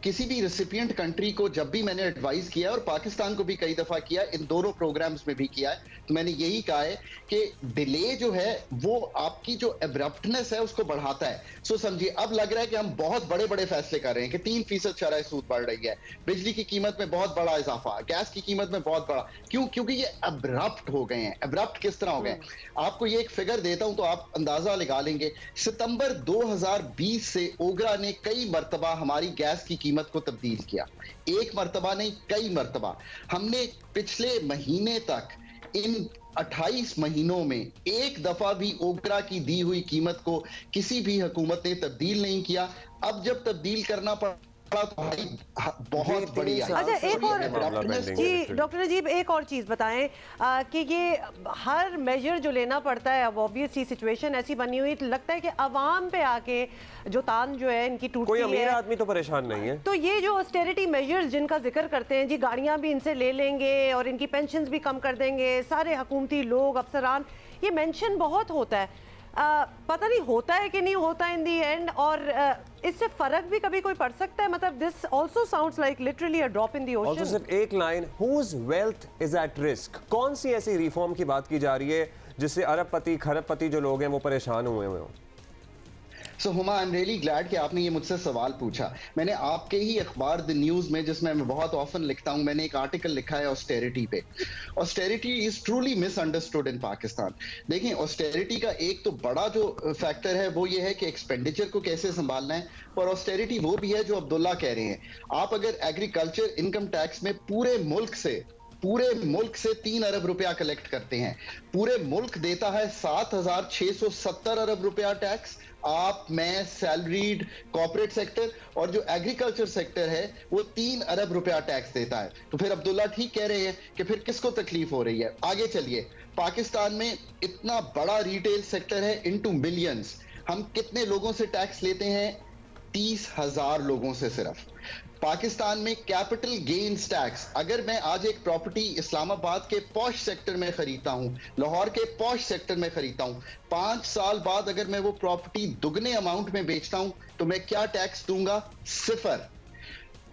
G: किसी भी रेसिपिएंट कंट्री को जब भी मैंने एडवाइस किया और पाकिस्तान को भी कई दफा किया, इन दोनों प्रोग्राम्स में भी किया है, तो मैंने यही कहा है कि डिले जो है वो आपकी जो एब्रप्टनेस है उसको बढ़ाता है। सो समझिए, अब लग रहा है कि हम बहुत बड़े बड़े फैसले कर रहे हैं कि 3% शरह सूद बढ़ रही है, बिजली की कीमत में बहुत बड़ा इजाफा, गैस की कीमत में बहुत बड़ा। क्यों? क्योंकि ये एब्रप्ट हो गए हैं। एब्रप्ट किस तरह हो गए? आपको ये एक फिगर देता हूं तो आप अंदाजा लगा लेंगे। सितंबर 2020 से ओगरा ने कई मर्तबा हमारी गैस की कीमत को तब्दील किया, एक मर्तबा नहीं कई मर्तबा। हमने पिछले महीने तक इन 28 महीनों में एक दफा भी ओगरा की दी हुई कीमत को किसी भी हुकूमत ने तब्दील नहीं किया। अब जब तब्दील करना पड़ा बहुत बढ़िया।
B: अच्छा, एक और जी डॉक्टर नजीब, एक और चीज बताएं कि ये हर मेजर जो लेना पड़ता है, अब ऑब्वियसली सिचुएशन ऐसी बनी हुई, तो लगता है कि अवाम पे आके जो तान जो है इनकी टूटती है।
A: कोई अमीर आदमी तो परेशान नहीं है।
B: तो ये जो ऑस्टेरिटी मेजर्स जिनका जिक्र करते हैं, जी गाड़ियां भी इनसे ले लेंगे और इनकी पेंशन्स भी कम कर देंगे, सारे हुकूमती लोग अफसरान, ये मेंशन बहुत होता है। पता नहीं होता है कि नहीं होता इन दी एंड, और इससे फर्क भी कभी कोई पड़ सकता है। मतलब this also sounds like literally a drop in the ocean.
A: सिर्फ एक line, whose wealth is at risk, कौन सी ऐसी रिफॉर्म की बात की जा रही है जिससे अरबपति खरबपति जो लोग हैं वो परेशान हुए हुए हों?
G: So Huma, I am really glad कि आपने ये मुझसे सवाल पूछा। मैंने आपके ही अखबार द न्यूज़ में, जिसमें मैं बहुत ऑफन लिखता हूं, मैंने एक आर्टिकल लिखा है ऑस्टेरिटी पे। ऑस्टेरिटी इज ट्रूली मिसअंडरस्टूड इन पाकिस्तान। देखें, ऑस्टेरिटी का एक तो बड़ा जो फैक्टर है वो ये है कि एक्सपेंडिचर को कैसे संभालना है, और ऑस्टेरिटी वो भी है जो अब्दुल्ला कह रहे हैं। आप अगर एग्रीकल्चर इनकम टैक्स में पूरे मुल्क से 3 अरब रुपया कलेक्ट करते हैं, पूरे मुल्क देता है 7,670 अरब रुपया टैक्स। आप, मैं, सैलरीड, कॉर्पोरेट सेक्टर और जो एग्रीकल्चर सेक्टर है वो 3 अरब रुपया टैक्स देता है। तो फिर अब्दुल्ला ठीक कह रहे हैं कि फिर किसको तकलीफ हो रही है। आगे चलिए, पाकिस्तान में इतना बड़ा रिटेल सेक्टर है, इनटू मिलियंस। हम कितने लोगों से टैक्स लेते हैं? 30,000 लोगों से सिर्फ। पाकिस्तान में कैपिटल गेन्स टैक्स, अगर मैं आज एक प्रॉपर्टी इस्लामाबाद के पॉश सेक्टर में खरीदता हूं, लाहौर के पॉश सेक्टर में खरीदता हूं, 5 साल बाद अगर मैं वो प्रॉपर्टी दुगने अमाउंट में बेचता हूं तो मैं क्या टैक्स दूंगा? 0।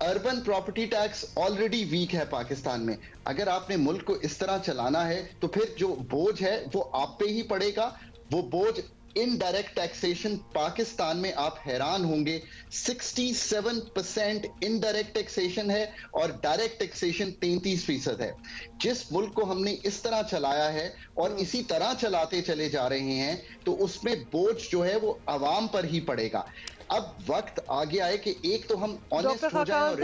G: Urban property tax already weak है पाकिस्तान में। अगर आपने मुल्क को इस तरह चलाना है तो फिर जो बोझ है वो आप पे ही पड़ेगा। वो बोझ इनडायरेक्ट टैक्सेशन, पाकिस्तान में आप हैरान होंगे 67% इनडायरेक्ट टैक्सेशन है और डायरेक्ट टैक्सेशन 33% है। जिस मुल्क को हमने इस तरह चलाया है और इसी तरह चलाते चले जा रहे हैं तो उसमें बोझ जो है वो आवाम पर ही पड़ेगा। अब वक्त आ गया है कि एक तो हम ऑनेस्ट हो जाएं और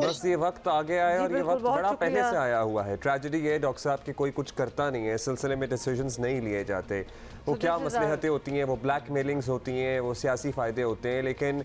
A: बस ये वक्त आ गया है और ये वक्त बड़ा पहले से आया हुआ है। ट्रेजेडी ये डॉक्टर साहब कि कोई कुछ करता नहीं है, इस सिलसिले में डिसीजंस नहीं लिए जाते। वो क्या मसलहतें होती हैं, वो ब्लैक मेलिंग्स होती हैं, वो सियासी फ़ायदे होते हैं, लेकिन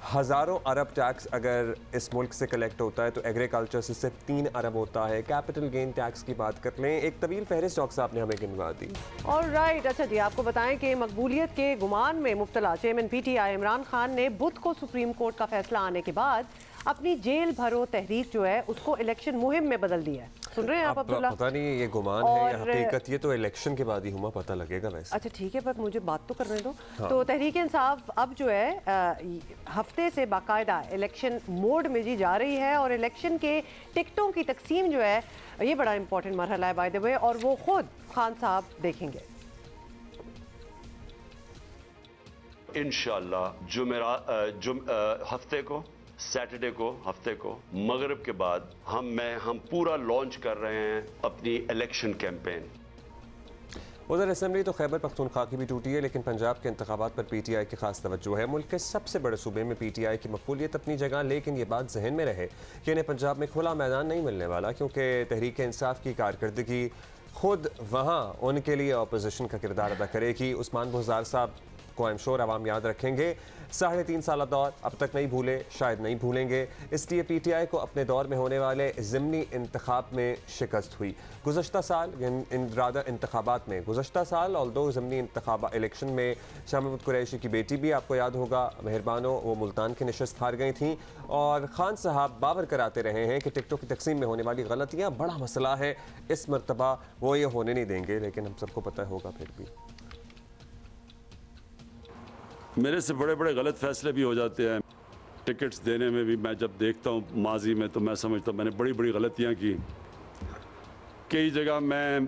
A: हज़ारों अरब टैक्स अगर इस मुल्क से कलेक्ट होता है तो एग्रीकल्चर से सिर्फ 3 अरब होता है। कैपिटल गेन टैक्स की बात कर लें, एक तवील फहरिस्त डॉक्टर साहब ने हमें गिनवा दी।
B: और राइट, अच्छा जी, आपको बताएं कि मकबूलियत के गुमान में मुब्तला चेयरमैन PTI इमरान खान ने बुध को सुप्रीम कोर्ट का फैसला आने के बाद अपनी जेल भरो तहरीक जो है उसको इलेक्शन मुहिम में बदल दिया है। सुन रहे हैं आप अब्दुल्ला?
A: पता नहीं ये गुमान है या हकीकत, ये तो इलेक्शन के बाद ही हुआ पता लगेगा वैसे।
B: अच्छा ठीक है, पर मुझे बात तो करने दो। हाँ। तो तहरीक इंसाफ अब जो है हफ्ते से बाकायदा इलेक्शन मोड में जी जा रही है और इलेक्शन के टिकटों की तकसीम जो है ये बड़ा इंपॉर्टेंट मरहला है बाय द वे, और वो खुद खान साहब देखेंगे।
H: इंशाअल्लाह हफ्ते को सैटरडे को हफ्ते को मगरिब के बाद हम पूरा लॉन्च कर रहे हैं अपनी इलेक्शन कैंपेन।
A: उधर असम्बली तो खैबर पख्तूनख्वा की भी टूटी है, लेकिन पंजाब के इंतखाबात पर PTI की खास तवज्जो है। मुल्क के सबसे बड़े सूबे में PTI की मकबूलियत अपनी जगह, लेकिन ये बात जहन में रहे कि इन्हें पंजाब में खुला मैदान नहीं मिलने वाला, क्योंकि तहरीक इंसाफ की कारकर्दगी खुद वहाँ उनके लिए अपोजिशन का किरदार अदा करेगी। उस्मान बुज़दार साहब को आई एम श्योर आवाम याद रखेंगे। 3.5 साल दौर अब तक नहीं भूले, शायद नहीं भूलेंगे। इसलिए PTI को अपने दौर में होने वाले ज़िमनी इंतखाब में शिकस्त हुई। गुज़श्ता साल इंतखाबात में गुज़श्ता साल और 2 ज़िमनी इंतखाबा इलेक्शन में शाह महमूद कुरैशी की बेटी भी आपको याद होगा, मेहरबानो, वो मुल्तान की नशस्त हार गई थी। और खान साहब बावर कराते रहे हैं कि टिकटों की तकसीम में होने वाली गलतियाँ बड़ा मसला है, इस मरतबा वो ये होने नहीं देंगे, लेकिन हम सबको पता होगा फिर भी
H: मेरे से बड़े बड़े गलत फैसले भी हो जाते हैं। टिकट्स देने में भी मैं जब देखता हूँ माजी में तो मैं समझता हूँ मैंने बड़ी बड़ी गलतियाँ की। कई जगह मैं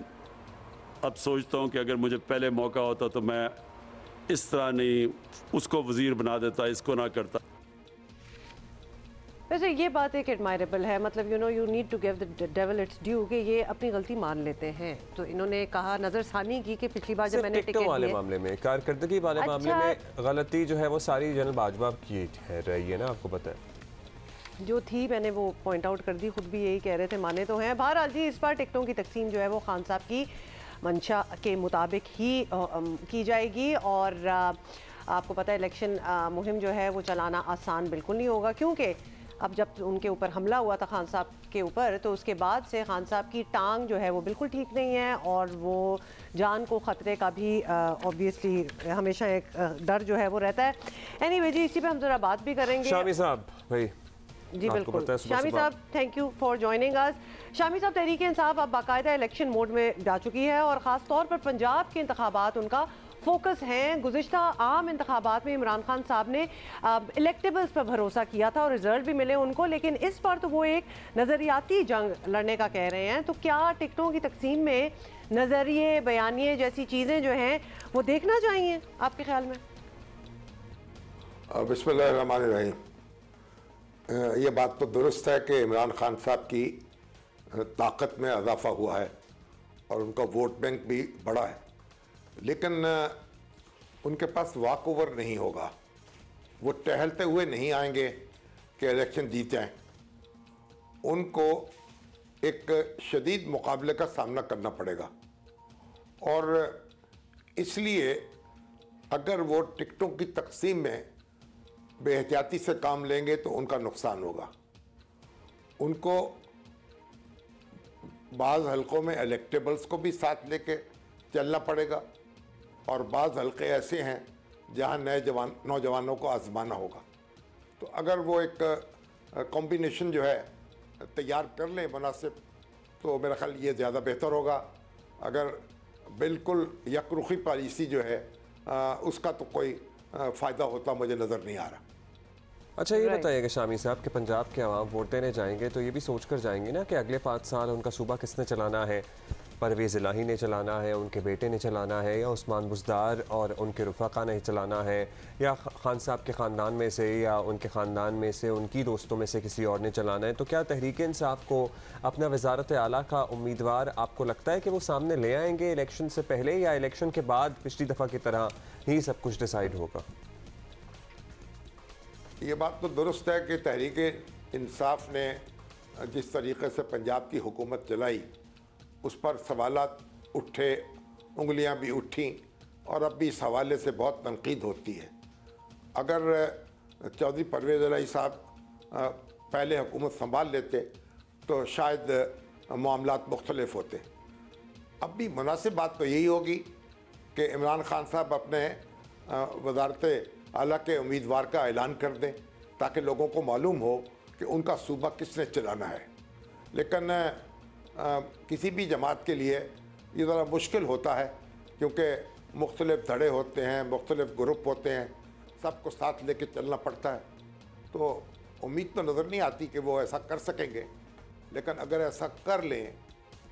H: अब सोचता हूँ कि अगर मुझे पहले मौका होता तो मैं इस तरह नहीं उसको वज़ीर बना देता, इसको ना करता।
B: वैसे ये बात एक एडमायरेबल है, मतलब you need to give the devil its due कि ये अपनी गलती मान लेते हैं। तो इन्होंने कहा, नजरसानी की कि पिछली बार जब मैंने टिकट
A: वाले मामले में, कारकर्दगी वाले मामले में गलती जो है वो सारी जनरल बाजवा की है रही है ना, आपको पता है
B: जो थी, मैंने वो पॉइंट आउट कर दी, खुद भी यही कह रहे थे, माने तो हैं। बहरहाल जी, इस बार टिकटों की तकसीम जो है वो खान साहब की मंशा के मुताबिक ही की जाएगी। और आपको पता है इलेक्शन मुहिम जो है वो चलाना आसान बिल्कुल नहीं होगा, क्योंकि अब जब उनके ऊपर हमला हुआ था खान साहब के ऊपर, तो उसके बाद से खान साहब की टांग जो है वो बिल्कुल ठीक नहीं है और वो जान को ख़तरे का भी ऑब्वियसली हमेशा एक डर जो है वो रहता है। एनीवे जी, इसी पे हम ज़रा बात भी करेंगे।
A: शामी साहब भाई
B: जी बिल्कुल, शामी साहब thank you for joining us. Shami साहब, तहरीक इंसाफ अब बाकायदा इलेक्शन मोड में जा चुकी है और ख़ास तौर पर पंजाब के इंतखाबात उनका फोकस हैं। गुज़िश्ता आम इंतखाबात में इमरान खान साहब ने इलेक्टेबल्स पर भरोसा किया था और रिजल्ट भी मिले उनको, लेकिन इस बार तो वो एक नज़रियाती जंग लड़ने का कह रहे हैं। तो क्या टिकटों की तकसीम में नज़रिए, बयानिए जैसी चीज़ें जो हैं वो देखना चाहिए आपके ख्याल में?
I: बिस्मिल्लाहिर्रहमानिर्रहीम। ये बात तो दुरुस्त है कि इमरान खान साहब की ताकत में इजाफा हुआ है और उनका वोट बैंक भी बड़ा है, लेकिन उनके पास वॉक ओवर नहीं होगा। वो टहलते हुए नहीं आएंगे कि इलेक्शन जीत जाएं। उनको एक शदीद मुकाबले का सामना करना पड़ेगा और इसलिए अगर वो टिकटों की तकसीम में बेहतियाती से काम लेंगे तो उनका नुकसान होगा। उनको बाज़ हलकों में इलेक्टेबल्स को भी साथ लेके चलना पड़ेगा और बाज़ हलके ऐसे हैं जहां नौजवानों को आजमाना होगा। तो अगर वो एक कॉम्बिनेशन जो है तैयार कर लें मुनासिब, तो मेरा ख्याल ये ज़्यादा बेहतर होगा। अगर बिल्कुल यकरुखी पॉलिसी जो है उसका तो कोई फ़ायदा होता मुझे नज़र नहीं आ रहा।
A: अच्छा ये बताइएगा शामी साहब कि पंजाब के अवाम वोट देने जाएंगे तो ये भी सोच कर जाएंगे ना कि अगले 5 साल उनका सूबा किसने चलाना है, परवेज़ इलाही ने चलाना है, उनके बेटे ने चलाना है, या उस्मान बुज़दार और उनके रफ़ाक़ा ने चलाना है, या खान साहब के ख़ानदान में से या उनके ख़ानदान में से उनकी दोस्तों में से किसी और ने चलाना है। तो क्या तहरीक इंसाफ को अपना वज़ारत आला का उम्मीदवार आपको लगता है कि वो सामने ले आएंगे इलेक्शन से पहले, या इलेक्शन के बाद पिछली दफ़ा की तरह ही सब कुछ डिसाइड होगा?
I: ये बात तो दुरुस्त है कि तहरीक इंसाफ ने जिस तरीके से पंजाब की हुकूमत चलाई उस पर सवालात उठे, उंगलियां भी उठी, और अब भी इस हवाले से बहुत तनकीद होती है। अगर चौधरी परवेज़ इलाही साहब पहले हुकूमत संभाल लेते तो शायद मामलात मुख्तलिफ होते। अब भी मुनासिब बात तो यही होगी कि इमरान खान साहब अपने वज़ारत आला के उम्मीदवार का ऐलान कर दें ताकि लोगों को मालूम हो कि उनका सूबा किसने चलाना है। लेकिन किसी भी जमात के लिए ये ज़रा मुश्किल होता है क्योंकि मुख्तलिफ धड़े होते हैं, मुख्तलिफ ग्रुप होते हैं, सबको साथ लेके चलना पड़ता है। तो उम्मीद तो नज़र नहीं आती कि वो ऐसा कर सकेंगे, लेकिन अगर ऐसा कर लें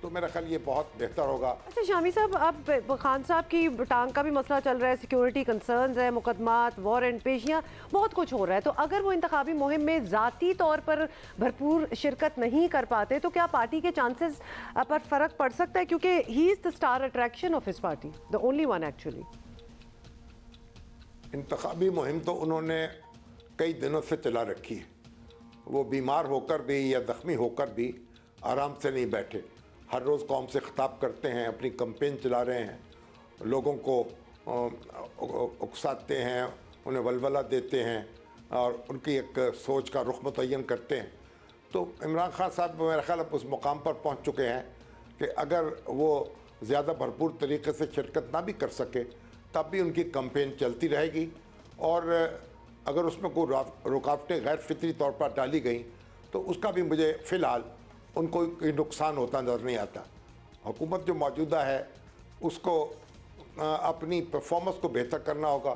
I: तो मेरा ख्याल ये बहुत बेहतर होगा।
B: अच्छा शामी साहब, अब खान साहब की टांग का भी मसला चल रहा है, सिक्योरिटी कंसर्न्स है, मुकदमात, वारंट पेशियाँ, बहुत कुछ हो रहा है। तो अगर वो इंतखाबी मुहिम में ज़ाती तौर पर भरपूर शिरकत नहीं कर पाते तो क्या पार्टी के चांसेस पर फ़र्क पड़ सकता है? क्योंकि he is the star attraction of his party, the only one actually.
I: इंतखाबी मुहिम तो उन्होंने कई दिनों से चला रखी है। वो बीमार होकर भी या ज़ख्मी होकर भी आराम से नहीं बैठे, हर रोज़ कौम से ख़िताब करते हैं, अपनी कैंपेन चला रहे हैं, लोगों को उकसाते हैं, उन्हें वलवला देते हैं और उनकी एक सोच का रुख मुतय्यन करते हैं। तो इमरान खान साहब मेरा ख्याल अब उस मुकाम पर पहुंच चुके हैं कि अगर वो ज़्यादा भरपूर तरीके से शिरकत ना भी कर सके तब भी उनकी कैंपेन चलती रहेगी, और अगर उसमें कोई रुकावटें गैर फितरी तौर पर डाली गई तो उसका भी मुझे फ़िलहाल उनको कोई नुकसान होता नज़र नहीं आता। हुकूमत जो मौजूदा है उसको अपनी परफॉर्मेंस को बेहतर करना होगा,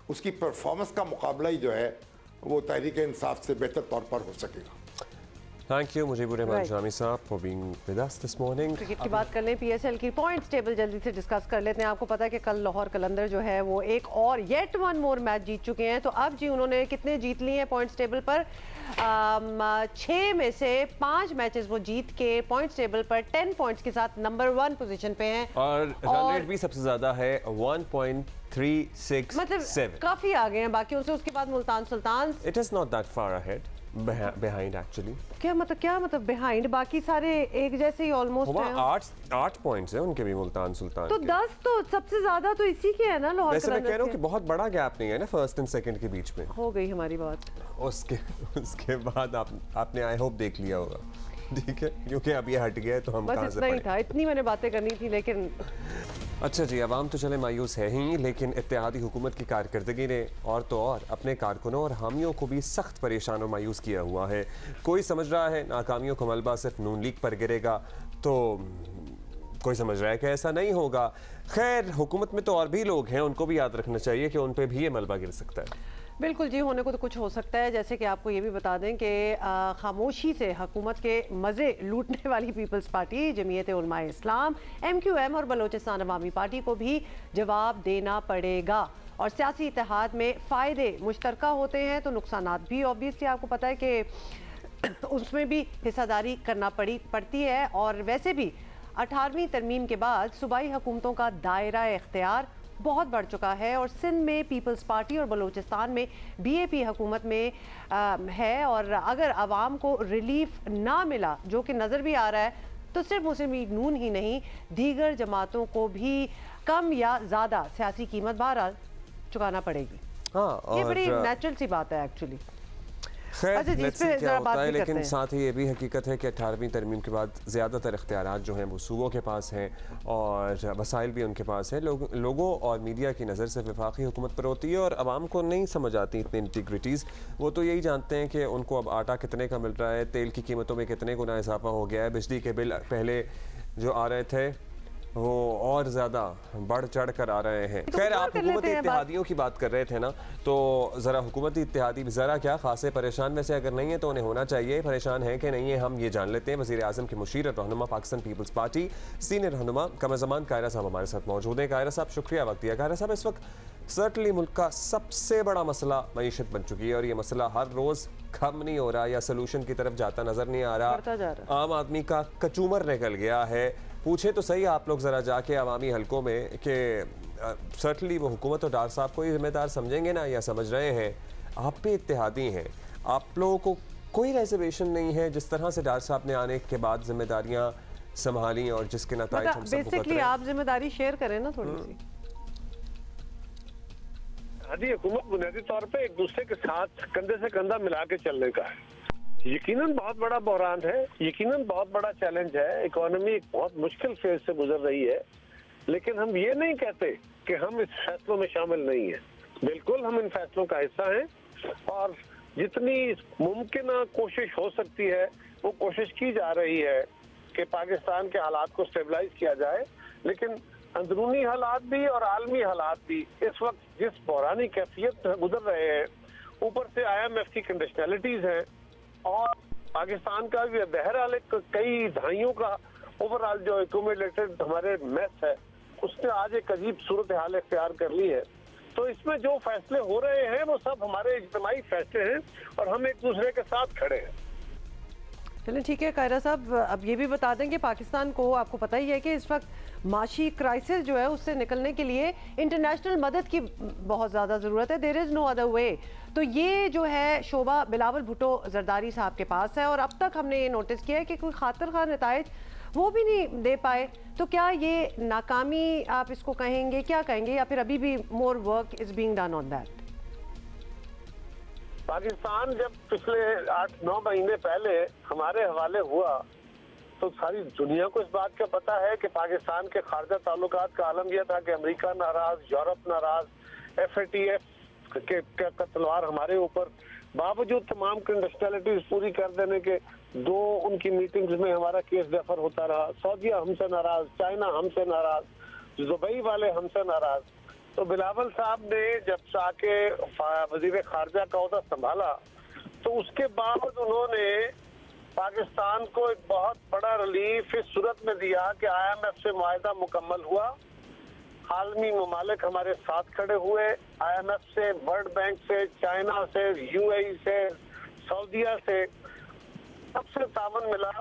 I: उसकी परफॉर्मेंस का मुकाबला ही जो है वो तहरीक इंसाफ से बेहतर तौर पर हो सकेगा।
A: थैंक यू मुजीबुर रहमान शामी साहब for being with us this morning.
B: Cricket की बात कर लें, पीएसएल की पॉइंट्स टेबल जल्दी से डिस्कस कर लेते हैं। आपको पता है कि कल लाहौर कलंदर जो है वो एक और येट वन मोर मैच जीत चुके हैं। तो अब जी उन्होंने कितने जीत लिए हैं पॉइंट्स टेबल पर? 6 में से 5 मैचेस वो जीत के पॉइंट्स टेबल पर 10 पॉइंट्स के साथ नंबर 1 पोजीशन पे हैं,
A: और रन रेट भी सबसे ज्यादा है 1.367।
B: मतलब काफी आगे हैं बाकी उनसे। उसके बाद Multan Sultan,
A: it is not that far ahead, behind actually।
B: क्या मतलब बिहाइंड? बाकी सारे एक जैसे ही ऑलमोस्ट हैं।
A: 8 पॉइंट्स हैं उनके भी मुल्तान सुल्तान
B: तो 10 तो सबसे ज्यादा तो इसी के है ना लाहौर।
A: वैसे मैं कह रहा हूँ कि बहुत बड़ा गैप नहीं है ना फर्स्ट एंड सेकंड के बीच में।
B: हो गई हमारी बात।
A: उसके बाद आपने आई होप देख लिया होगा, ठीक है, क्योंकि अब ये हट गया है तो हम कहाँ से
B: नहीं था, इतनी मैंने बातें करनी थी। लेकिन
A: अच्छा जी, अवाम तो चले मायूस है ही, लेकिन इत्तेहादी हुकूमत की कारकर्दगी ने और तो और अपने कारकुनों और हामियों को भी सख्त परेशान और मायूस किया हुआ है। कोई समझ रहा है नाकामियों का मलबा सिर्फ नून लीग पर गिरेगा, तो कोई समझ रहा है कि ऐसा नहीं होगा। खैर, हुकूमत में तो और भी लोग हैं, उनको भी याद रखना चाहिए कि उन पर भी ये मलबा गिर सकता है।
B: बिल्कुल जी, होने को तो कुछ हो सकता है। जैसे कि आपको ये भी बता दें कि खामोशी से हुकूमत के मज़े लूटने वाली पीपल्स पार्टी, जमीयत उलमाए इस्लाम, MQM और बलोचिस्तान अवामी पार्टी को भी जवाब देना पड़ेगा। और सियासी इत्तेहाद में फ़ायदे मुश्तरका होते हैं तो नुकसानात भी ऑब्वियसली आपको पता है कि उसमें भी हिस्सादारी करना पड़ती है। और वैसे भी 18वीं तरमीम के बाद सूबाई हुकूमतों का दायरा इख्तियार बहुत बढ़ चुका है और सिंध में पीपल्स पार्टी और बलूचिस्तान में BAP हुकूमत में है। और अगर आवाम को रिलीफ ना मिला, जो कि नज़र भी आ रहा है, तो सिर्फ मुस्लिम लीग नून ही नहीं, दीगर जमातों को भी कम या ज़्यादा सियासी कीमत बहरहाल चुकाना पड़ेगी।
A: हाँ,
B: ये बड़ी नेचुरल सी बात है एक्चुअली। अच्छा जी, इस पे
A: क्या
B: जरा बात
A: होता है,
B: भी करते
A: लेकिन
B: हैं।
A: साथ ही ये भी हकीकत है कि 18वीं तरमीम के बाद ज़्यादातर इख्तियारात जो हैं वो सूबों के पास हैं और वसाइल भी उनके पास है। लोगों और मीडिया की नज़र से वफाकी हुकूमत पर होती है और आवाम को नहीं समझ आती इतनी इंटीग्रिटीज़। वो तो यही जानते हैं कि उनको अब आटा कितने का मिल रहा है, तेल की कीमतों में कितने गुना इजाफा हो गया है, बिजली के बिल पहले जो आ रहे थे वो और ज़्यादा बढ़ चढ़ कर आ रहे हैं। खैर, आप हुकूमती इत्तेहादियों की बात कर रहे थे ना, तो ज़रा हुकूमती इत्तेहादी भी ज़रा क्या खासे परेशान में से अगर नहीं है तो उन्हें होना चाहिए। परेशान है कि नहीं है हम ये जान लेते हैं। वज़ीर आज़म के मुशीर और रहनुमा पाकिस्तान पीपल्स पार्टी सीनियर रहनुमा कमर ज़मान कायरा साहब हमारे साथ मौजूद हैं। कायरा साहब, शुक्रिया वक्त दिया। कायरा साहब, इस वक्त सर्टनली मुल्क का सबसे बड़ा मसला मईशत बन चुकी है और ये मसला हर रोज़ कम नहीं हो रहा या सलूशन की तरफ जाता नज़र नहीं आ रहा। आम आदमी का कचूमर निकल गया है। पूछे तो सही आप लोग ज़रा जाके अवामी हलकों में कि सर्टनली वो हुकूमत और डार साहब को ही जिम्मेदार समझेंगे ना, या समझ रहे हैं आप भी इत्तेहादी हैं, आप लोगों को कोई रिजर्वेशन नहीं है जिस तरह से डार साहब ने आने के बाद जिम्मेदारियां संभाली और जिसके नतीजे हम सब
B: बेसिकली आप जिम्मेदारी शेयर करें ना थोड़ी सी।
J: हाँ जी, हुकूमत बुनियादी तौर पे एक दूसरे के साथ कंधे से कंधा मिला के चलने का है। यकीनन बहुत बड़ा बहरान है, यकीनन बहुत बड़ा चैलेंज है। इकोनॉमी एक बहुत मुश्किल फेज से गुजर रही है, लेकिन हम ये नहीं कहते कि हम इस फैसलों में शामिल नहीं है। बिल्कुल हम इन फैसलों का हिस्सा हैं और जितनी मुमकिन कोशिश हो सकती है वो कोशिश की जा रही है कि पाकिस्तान के हालात को स्टेबलाइज किया जाए। लेकिन अंदरूनी हालात भी और आलमी हालात भी इस वक्त जिस बहरानी कैफियत गुजर रहे हैं, ऊपर से IMF की कंडीशनैलिटीज हैं और पाकिस्तान का भी बहरहाल कई दहाइयों का ओवरऑल जो एक्यूमुलेटेड हमारे मैस है, उसने आज एक अजीब सूरत हाल इख्तियार कर ली है। तो इसमें जो फैसले हो रहे हैं वो सब हमारे इज्तिमाई फैसले हैं और हम एक दूसरे के साथ खड़े हैं।
B: चलिए ठीक है कायरा साहब, अब ये भी बता दें कि पाकिस्तान को आपको पता ही है कि इस वक्त माशी क्राइसिस जो है उससे निकलने के लिए इंटरनेशनल मदद की बहुत ज़्यादा ज़रूरत है। There is no other way. तो ये जो है शोभा बिलावल भुट्टो जरदारी साहब के पास है और अब तक हमने ये नोटिस किया है कि कोई खातिर खा नताइज वो भी नहीं दे पाए। तो क्या ये नाकामी आप इसको कहेंगे, क्या कहेंगे, या फिर अभी भी more work is being done on that?
J: Pakistan जब पिछले 8-9 महीने पहले हमारे हवाले हुआ तो सारी दुनिया को इस बात का पता है कि पाकिस्तान के खारजा ताल्लुकात का आलम यह था कि अमेरिका नाराज, यूरोप नाराज, FATF का तलवार हमारे ऊपर। बावजूद तमाम कंडीशनैलिटीज पूरी कर देने के 2 उनकी मीटिंग्स में हमारा केस रेफर होता रहा। सऊदीया हमसे नाराज, चाइना हमसे नाराज, दुबई वाले हमसे नाराज। तो बिलावल साहब ने जब आके वजीर खारजा का ओहदा संभाला तो उसके बाद उन्होंने पाकिस्तान को एक बहुत बड़ा रिलीफ इस सूरत में दिया कि IMF से मुआहदा मुकम्मल हुआ, आलमी ममालिक हमारे साथ खड़े हुए, IMF से, वर्ल्ड बैंक से, चाइना से, UAE से, सऊदीया से सबसे तावन मिला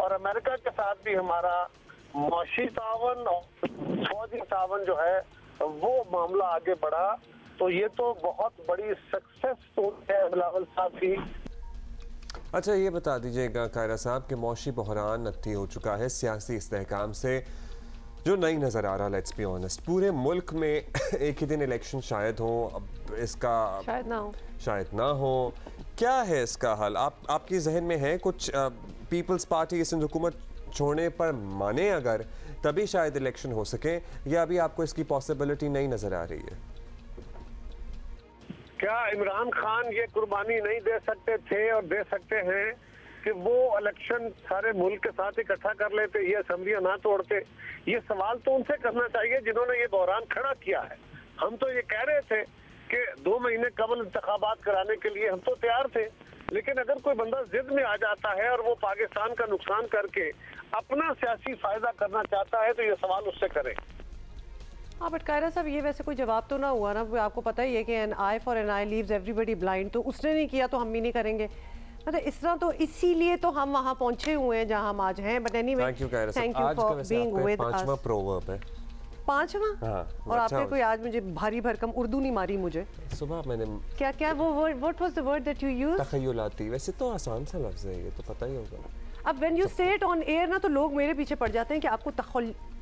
J: और अमेरिका के साथ भी हमारा मौशी तावन और फौजी तावन जो है वो मामला आगे बढ़ा। तो ये तो बहुत बड़ी सक्सेस स्टोरी है बिलावल साहब की।
A: अच्छा, ये बता दीजिएगा कायरा साहब कि मौशी बहरान नत्थी हो चुका है सियासी इस्तेहकाम से जो नहीं नज़र आ रहा। लेट्स बी ऑनेस्ट, पूरे मुल्क में एक ही दिन इलेक्शन शायद हो, अब इसका शायद ना हो। क्या है इसका हल? आपकी जहन में है कुछ? पीपल्स पार्टी इस हुकूमत छोड़ने पर माने अगर तभी शायद इलेक्शन हो सके, या अभी आपको इसकी पॉसिबिलिटी नहीं नज़र आ रही है?
J: क्या इमरान खान ये कुर्बानी नहीं दे सकते थे और दे सकते हैं कि वो इलेक्शन सारे मुल्क के साथ इकट्ठा कर लेते, ये असेंबलियां ना तोड़ते? ये सवाल तो उनसे करना चाहिए जिन्होंने ये बहरान खड़ा किया है। हम तो ये कह रहे थे कि 2 महीने कबल इंतखाबात कराने के लिए हम तो तैयार थे, लेकिन अगर कोई बंदा जिद में आ जाता है और वो पाकिस्तान का नुकसान करके अपना सियासी फायदा करना चाहता है तो ये सवाल उससे करें।
B: हाँ, बट कायरा साहब ये वैसे कोई जवाब तो ना हुआ ना। आपको पता ही है कि an eye for an eye leaves everybody blind. तो उसने नहीं किया तो हम भी नहीं करेंगे, मतलब इस तरह। तो इसीलिए तो हम वहाँ पहुँचे हुए हैं जहाँ हम आज हैं। But anyway, thank you for being with us.
A: 5वां प्रोवर्ब है।
B: 5वां?
A: हाँ,
B: और आपने कोई आज मुझे भारी भरकम उर्दू नहीं मारी मुझे
A: सुबह मैंने। क्या
B: वो word, what was the word that you used?
A: तखय्युलाती। वैसे तो आसान सा लफ्ज़ है, ये तो पता ही होगा।
B: अब व्हेन यू से इट ऑन एयर ना तो लोग मेरे पीछे पड़ जाते हैं कि आपको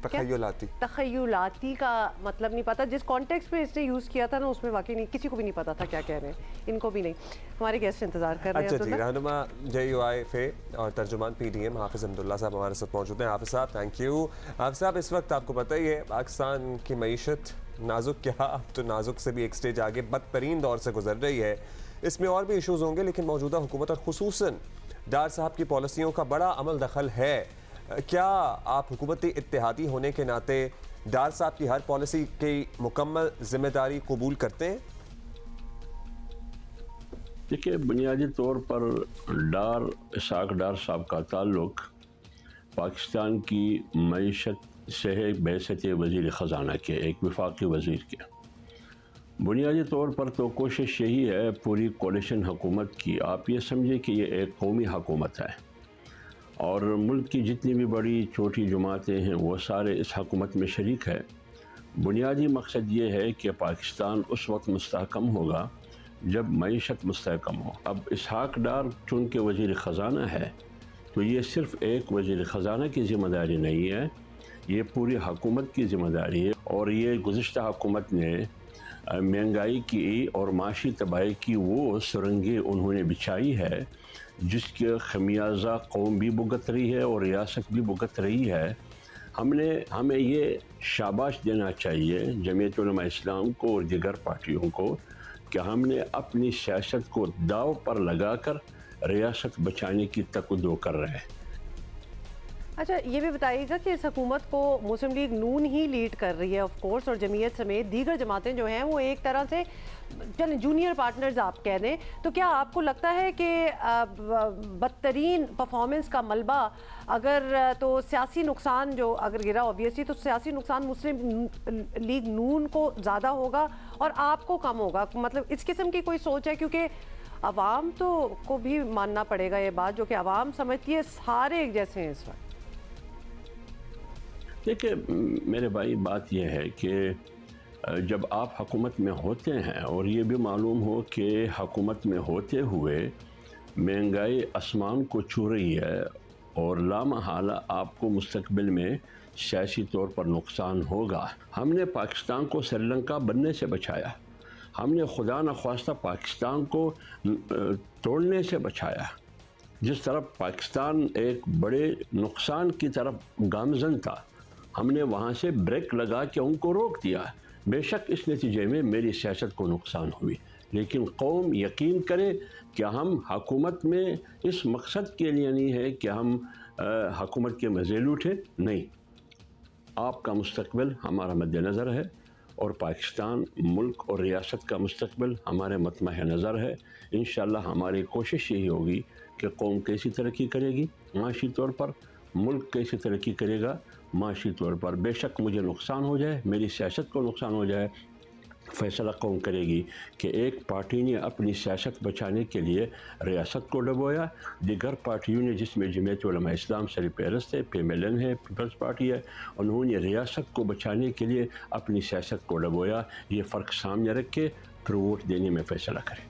B: तखय्युलाती का मतलब नहीं पता। जिस कॉन्टेक्स्ट में इसने यूज़ किया था ना उसमें वाकई नहीं, किसी को भी नहीं पता था क्या कह रहे हैं, इनको भी नहीं। हमारे गेस्ट इंतजार कर रहे हैं।
A: अच्छा जी, रहनुमा JUI फे और तर्जुमान PDM हाफिज़ अब्दुल्ला साहब हमारे साथ मौजूद हैं। हाफिज़ साहब थैंक यू। हाफिज़ साहब, इस वक्त आपको पता ही है पाकिस्तान की मईशत नाजुक, क्या अब तो नाजुक से भी एक स्टेज आगे बदतरीन दौर से गुजर रही है। इसमें और भी इशूज़ होंगे, लेकिन मौजूदा हुकूमत और खुसूसन डार साहब की पॉलिसियों का बड़ा अमल दखल है। क्या आप हुकूमती इत्तेहादी होने के नाते डार साहब की हर पॉलिसी की मुकम्मल जिम्मेदारी कबूल करते हैं?
K: देखिए, बुनियादी तौर पर इसाक डार साहब का ताल्लुक पाकिस्तान की मईशत से है बैसत वज़ीर ख़जाना के, एक वफाकी वज़ीर के। बुनियादी तौर पर तो कोशिश यही है पूरी कोalition हुकूमत की, आप ये समझे कि ये एक कौमी हुकूमत है और मुल्क की जितनी भी बड़ी छोटी जमातें हैं वो सारे इस हुकूमत में शरीक है। बुनियादी मकसद ये है कि पाकिस्तान उस वक्त मुस्तहकम होगा जब मईशत मुस्तहकम हो। अब इसहाक डार चूँकि वज़ीर ख़जाना है तो ये सिर्फ़ एक वज़ीर ख़जाना की ज़िम्मेदारी नहीं है, ये पूरी हुकूमत की ज़िम्मेदारी है। और ये गुज़िश्ता हुकूमत ने महंगाई की और माशी तबाही की वो सुरंगें उन्होंने बिछाई है जिसके खमियाजा कौम भी भुगत रही है और रियासत भी भुगत रही है। हमें ये शाबाश देना चाहिए जमीयत उलमा इस्लाम को और दीगर पार्टियों को कि हमने अपनी सियासत को दाव पर लगाकर रियासत बचाने की तकद्दो कर रहे हैं।
B: अच्छा, ये भी बताइएगा कि इस हुकूमत को मुस्लिम लीग नून ही लीड कर रही है ऑफ कोर्स, और जमीयत समेत दीगर जमातें जो हैं वो एक तरह से चलें जूनियर पार्टनर्स आप कह दें। तो क्या आपको लगता है कि बदतरीन परफॉर्मेंस का मलबा अगर तो सियासी नुकसान जो अगर गिरा ऑब्वियसली तो सियासी नुकसान मुस्लिम लीग नून को ज़्यादा होगा और आपको कम होगा, मतलब इस किस्म की कोई सोच है? क्योंकि अवाम तो को भी मानना पड़ेगा ये बात, जो कि अवाम समझती है सारे एक जैसे हैं इस वक्त।
K: देखिए मेरे भाई, बात यह है कि जब आप हुकूमत में होते हैं और ये भी मालूम हो कि हुकूमत में होते हुए महंगाई आसमान को छू रही है और लामहाला आपको मुस्तकबिल में सियासी तौर पर नुकसान होगा। हमने पाकिस्तान को श्रीलंका बनने से बचाया, हमने खुदा न ख्वास्ता पाकिस्तान को तोड़ने से बचाया। जिस तरफ पाकिस्तान एक बड़े नुकसान की तरफ गामजन था, हमने वहाँ से ब्रेक लगा के उनको रोक दिया। बेशक इस नतीजे में मेरी सियासत को नुकसान हुई, लेकिन कौम यकीन करे कि हम हुकूमत में इस मकसद के लिए नहीं है कि हम हुकूमत के मज़े लूटें, नहीं, आपका मुस्तकबिल हमारा मद्देनज़र है और पाकिस्तान मुल्क और रियासत का मुस्तकबिल हमारे मतमह नज़र है। इंशाअल्लाह हमारी कोशिश यही होगी कि कौम कैसी तरक्की करेगी माशी तौर पर, मुल्क कैसी तरक्की करेगा माशी तौर पर। बेशक मुझे नुकसान हो जाए, मेरी सियासत को नुकसान हो जाए, फैसला कौन करेगी कि एक पार्टी ने अपनी सियासत बचाने के लिए रियासत को डबोया, दीगर पार्टियों ने जिसमें जमीयत उलमा इस्लाम सरपरस्त है, PMLN है, पीपल्स पार्टी है, उन्होंने रियासत को बचाने के लिए अपनी सियासत को डबोया। ये फ़र्क सामने रख के फिर वोट देने में फैसला करें।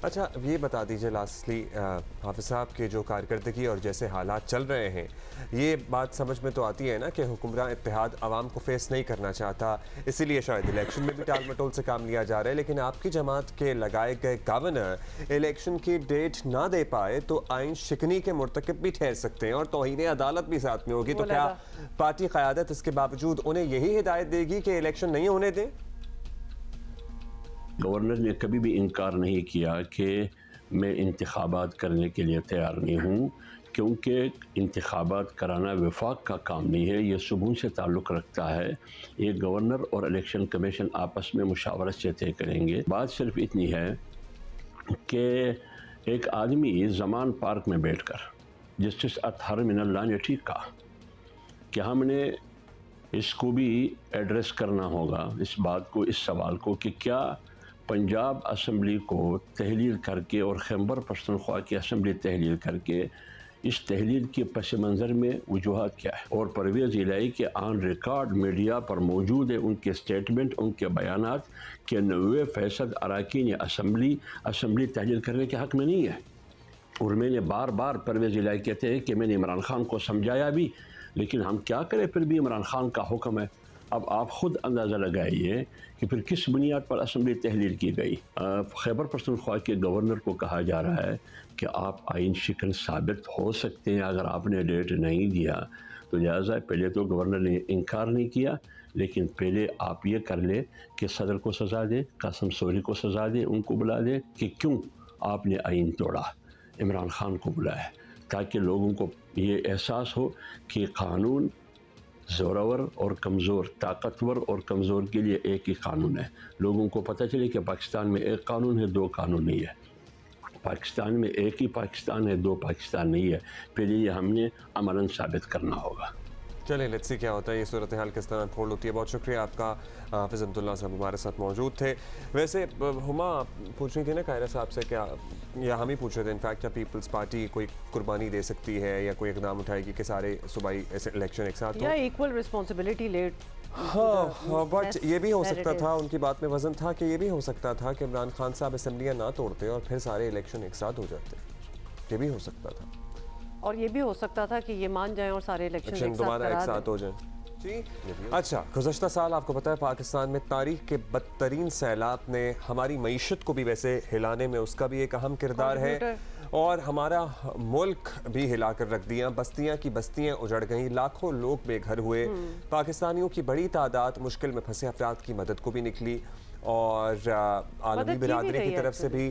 A: अच्छा, ये बता दीजिए लास्टली हाफिज़ साहब के जो कारकर्दगी और जैसे हालात चल रहे हैं, ये बात समझ में तो आती है ना कि हुक्मरान इत्तेहाद आवाम को फेस नहीं करना चाहता, इसीलिए शायद इलेक्शन में भी टाल मटोल से काम लिया जा रहा है। लेकिन आपकी जमात के लगाए गए गवर्नर इलेक्शन की डेट ना दे पाए तो आइन शिकनी के मुर्तकिब भी ठहर सकते हैं और तौहीन अदालत भी साथ में होगी। तो क्या पार्टी क़यादत इसके बावजूद उन्हें यही हिदायत देगी कि इलेक्शन नहीं होने दें?
K: गवर्नर ने कभी भी इनकार नहीं किया कि मैं इंतखाबात करने के लिए तैयार नहीं हूँ, क्योंकि इंतखाबात कराना वफाक का काम नहीं है, ये सुबह से ताल्लुक़ रखता है। ये गवर्नर और इलेक्शन कमीशन आपस में मुशावरत से तय करेंगे। बात सिर्फ इतनी है कि एक आदमी ज़मान पार्क में बैठकर जस्टिस अतहर मिनल्लाह ने ठीक कहा कि हमने इसको भी एड्रेस करना होगा, इस बात को, इस सवाल को कि क्या पंजाब असम्बली को तहलील करके और खैबर पख्तूनख्वा की असम्बली तहलील करके इस तहलील के पस मंज़र में वजूहात क्या है। और परवेज़ इलाही के ऑन रिकॉर्ड मीडिया पर मौजूद है उनके स्टेटमेंट, उनके बयानात कि 90% अरकान असम्बली तहलील करने के हक़ में नहीं है। और मैंने बार बार परवेज़ इलाही कहते हैं कि मैंने इमरान खान को समझाया भी, लेकिन हम क्या करें, फिर भी इमरान खान का हुक्म है। अब आप ख़ुद अंदाज़ा लगाइए कि फिर किस बुनियाद पर असम्बली तहलील की गई। खैबर पख्तूनख्वा के गवर्नर को कहा जा रहा है कि आप आइन शिकन साबित हो सकते हैं अगर आपने डेट नहीं दिया, तो लिहाजा पहले तो गवर्नर ने इनकार नहीं किया, लेकिन पहले आप ये कर ले कि सदर को सज़ा दें, कासिम सोरी को सज़ा दें, उनको बुला दें कि क्यों आपने आइन तोड़ा, इमरान खान को बुलाया, ताकि लोगों को ये एहसास हो कि कानून ज़ोरावर और कमज़ोर, ताकतवर और कमज़ोर के लिए एक ही कानून है। लोगों को पता चले कि पाकिस्तान में एक कानून है, दो कानून नहीं है। पाकिस्तान में एक ही पाकिस्तान है, दो पाकिस्तान नहीं है। पहले ये हमने अमलन साबित करना होगा।
A: चलिए लेट्स सी क्या होता है, ये सूरत हाल किस तरह अनफोल्ड होती है। बहुत शुक्रिया आपका, हाफिज़ अब्दुल्ला साहब हमारे साथ मौजूद थे। वैसे हुमा पूछ रही थी ना कायरा साहब से, क्या या हम ही पूछ रहे थे इनफैक्ट, क्या पीपल्स पार्टी कोई कुर्बानी दे सकती है या कोई इकदाम उठाएगी कि सारे सूबाई इलेक्शन एक साथ हो,
B: या इक्वल रिस्पॉन्सिबिलिटी लेट?
A: हाँ, बट ये भी हो सकता था, उनकी बात में वजन था कि ये भी हो सकता था कि इमरान खान साहब असम्बलियाँ ना तोड़ते और फिर सारे इलेक्शन एक साथ हो जाते। ये भी हो सकता था, और
B: ये भी हो सकता था कि ये मान जाएं और सारे इलेक्शन
A: दोबारा एक साथ हो जाएं। जी अच्छा, गुज़श्ता साल आपको पता है पाकिस्तान में तारीख के बदतरीन सैलाब ने हमारी मईशत को भी वैसे हिलाने में उसका भी एक अहम किरदार है, और हमारा मुल्क भी हिला कर रख दिया। बस्तियां की बस्तियां उजड़ गईं, लाखों लोग बेघर हुए, पाकिस्तानियों की बड़ी तादाद मुश्किल में फंसे अफराद की मदद को भी निकली, और आलमी बिरादरी की तरफ से भी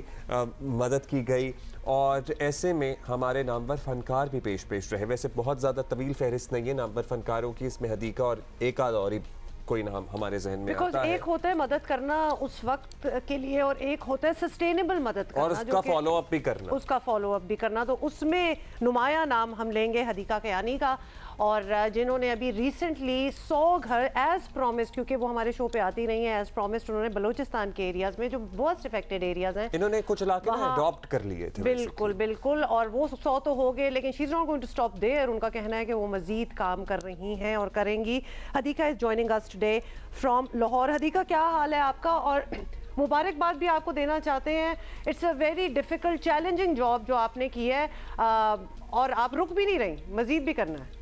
A: मदद की गई। और ऐसे में हमारे नामवर फनकार भी पेश रहे। वैसे बहुत ज़्यादा तवील फहरिस्त नहीं है नामवर फनकारों की, इसमें हदीका और एक आध और कोई नाम हमारे जहन में आता है।
B: एक होता है मदद करना उस वक्त के लिए, और एक होता है सस्टेनेबल मदद करना,
A: और उसका फॉलो अप भी करना।
B: तो उसमें नुमाया नाम हम लेंगे हदीका कयानी का, और जिन्होंने अभी रिसेंटली 100 घर एज प्रॉमिस्ड, क्योंकि वो हमारे शो पे आती नहीं है, एज प्रॉमिस्ड उन्होंने बलूचिस्तान के एरियाज में जो बहुत अफेक्टेड एरियाज हैं,
A: इन्होंने कुछ इलाके अडॉप्ट कर लिए थे।
B: बिल्कुल, और वो 100 तो हो गए, लेकिन she is not going to stop there. उनका कहना है कि वो मजीद काम कर रही हैं और करेंगी। Hadika is joining us today from Lahore. Hadika, क्या हाल है आपका? और मुबारकबाद भी आपको देना चाहते हैं। It's a very difficult challenging job जो आपने की है, और आप रुक भी नहीं रही, मजीद भी करना है।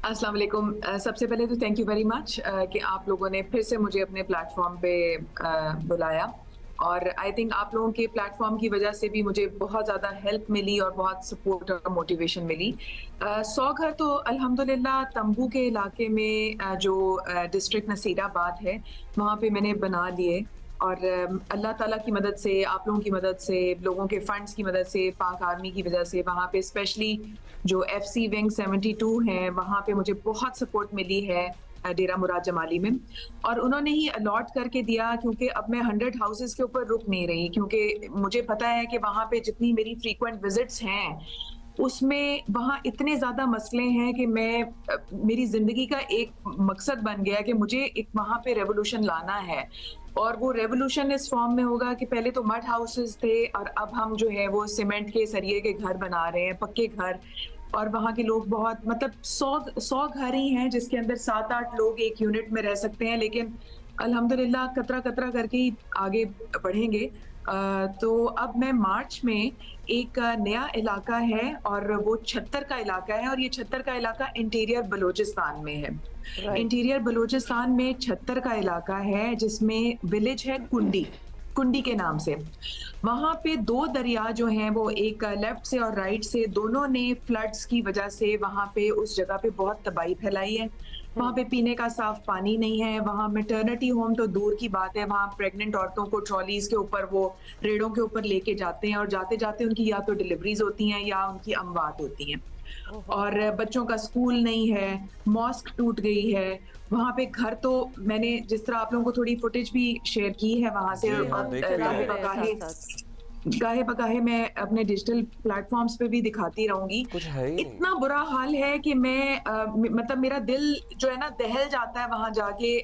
L: अस्सलाम वालेकुम। सबसे पहले तो थैंक यू वेरी मच कि आप लोगों ने फिर से मुझे अपने प्लेटफॉर्म पे बुलाया, और आई थिंक आप लोगों के प्लेटफॉर्म की वजह से भी मुझे बहुत ज़्यादा हेल्प मिली और बहुत सपोर्ट और मोटिवेशन मिली। 100 घर तो अल्हम्दुलिल्लाह तंबू के इलाके में जो डिस्ट्रिक्ट नसीराबाद है वहाँ पे मैंने बना लिए, और अल्लाह ताला की मदद से, आप लोगों की मदद से, लोगों के फंड्स की मदद से, पाक आर्मी की वजह से, वहाँ पे स्पेशली जो FC विंग 72 हैं वहाँ पे मुझे बहुत सपोर्ट मिली है डेरा मुराद जमाली में, और उन्होंने ही अलॉट करके दिया, क्योंकि अब मैं 100 हाउसेस के ऊपर रुक नहीं रही, क्योंकि मुझे पता है कि वहाँ पे जितनी मेरी फ्रीक्वेंट विजिट्स हैं उसमें वहाँ इतने ज़्यादा मसले हैं कि मेरी ज़िंदगी का एक मकसद बन गया कि मुझे एक वहाँ पे रेवोल्यूशन लाना है, और वो रेवोल्यूशन इस फॉर्म में होगा कि पहले तो मड हाउसेस थे और अब हम जो है वो सीमेंट के सरिये के घर बना रहे हैं, पक्के घर, और वहाँ के लोग बहुत, मतलब 100 घर ही हैं जिसके अंदर 7-8 लोग एक यूनिट में रह सकते हैं, लेकिन अल्हम्दुलिल्लाह कतरा कतरा करके ही आगे बढ़ेंगे। तो अब मैं मार्च में एक नया इलाका है और वो 76 का इलाका है, और ये 76 का इलाका इंटीरियर बलूचिस्तान में है। इंटीरियर बलूचिस्तान में 76 का इलाका है जिसमें विलेज है कुंडी के नाम से। वहाँ पे 2 दरिया जो हैं वो एक लेफ्ट से और राइट से, दोनों ने फ्लड्स की वजह से वहाँ पे उस जगह पे बहुत तबाही फैलाई है। वहाँ पे पीने का साफ पानी नहीं है, वहाँ मैटरनिटी होम तो दूर की बात है, वहाँ प्रेग्नेंट औरतों को ट्रॉलीज के ऊपर, वो रेड़ों के ऊपर लेके जाते हैं, और जाते जाते उनकी या तो डिलीवरीज होती हैं या उनकी अमवात होती हैं, और बच्चों का स्कूल नहीं है, मॉस्क टूट गई है वहाँ पे। घर तो मैंने जिस तरह आप लोगों को थोड़ी फुटेज भी शेयर की है वहाँ से, गाहे बगाहे मैं अपने डिजिटल प्लेटफॉर्म्स पे भी दिखाती रहूंगी। इतना बुरा हाल है कि मैं मतलब मेरा दिल जो है ना दहल जाता है वहां जाके।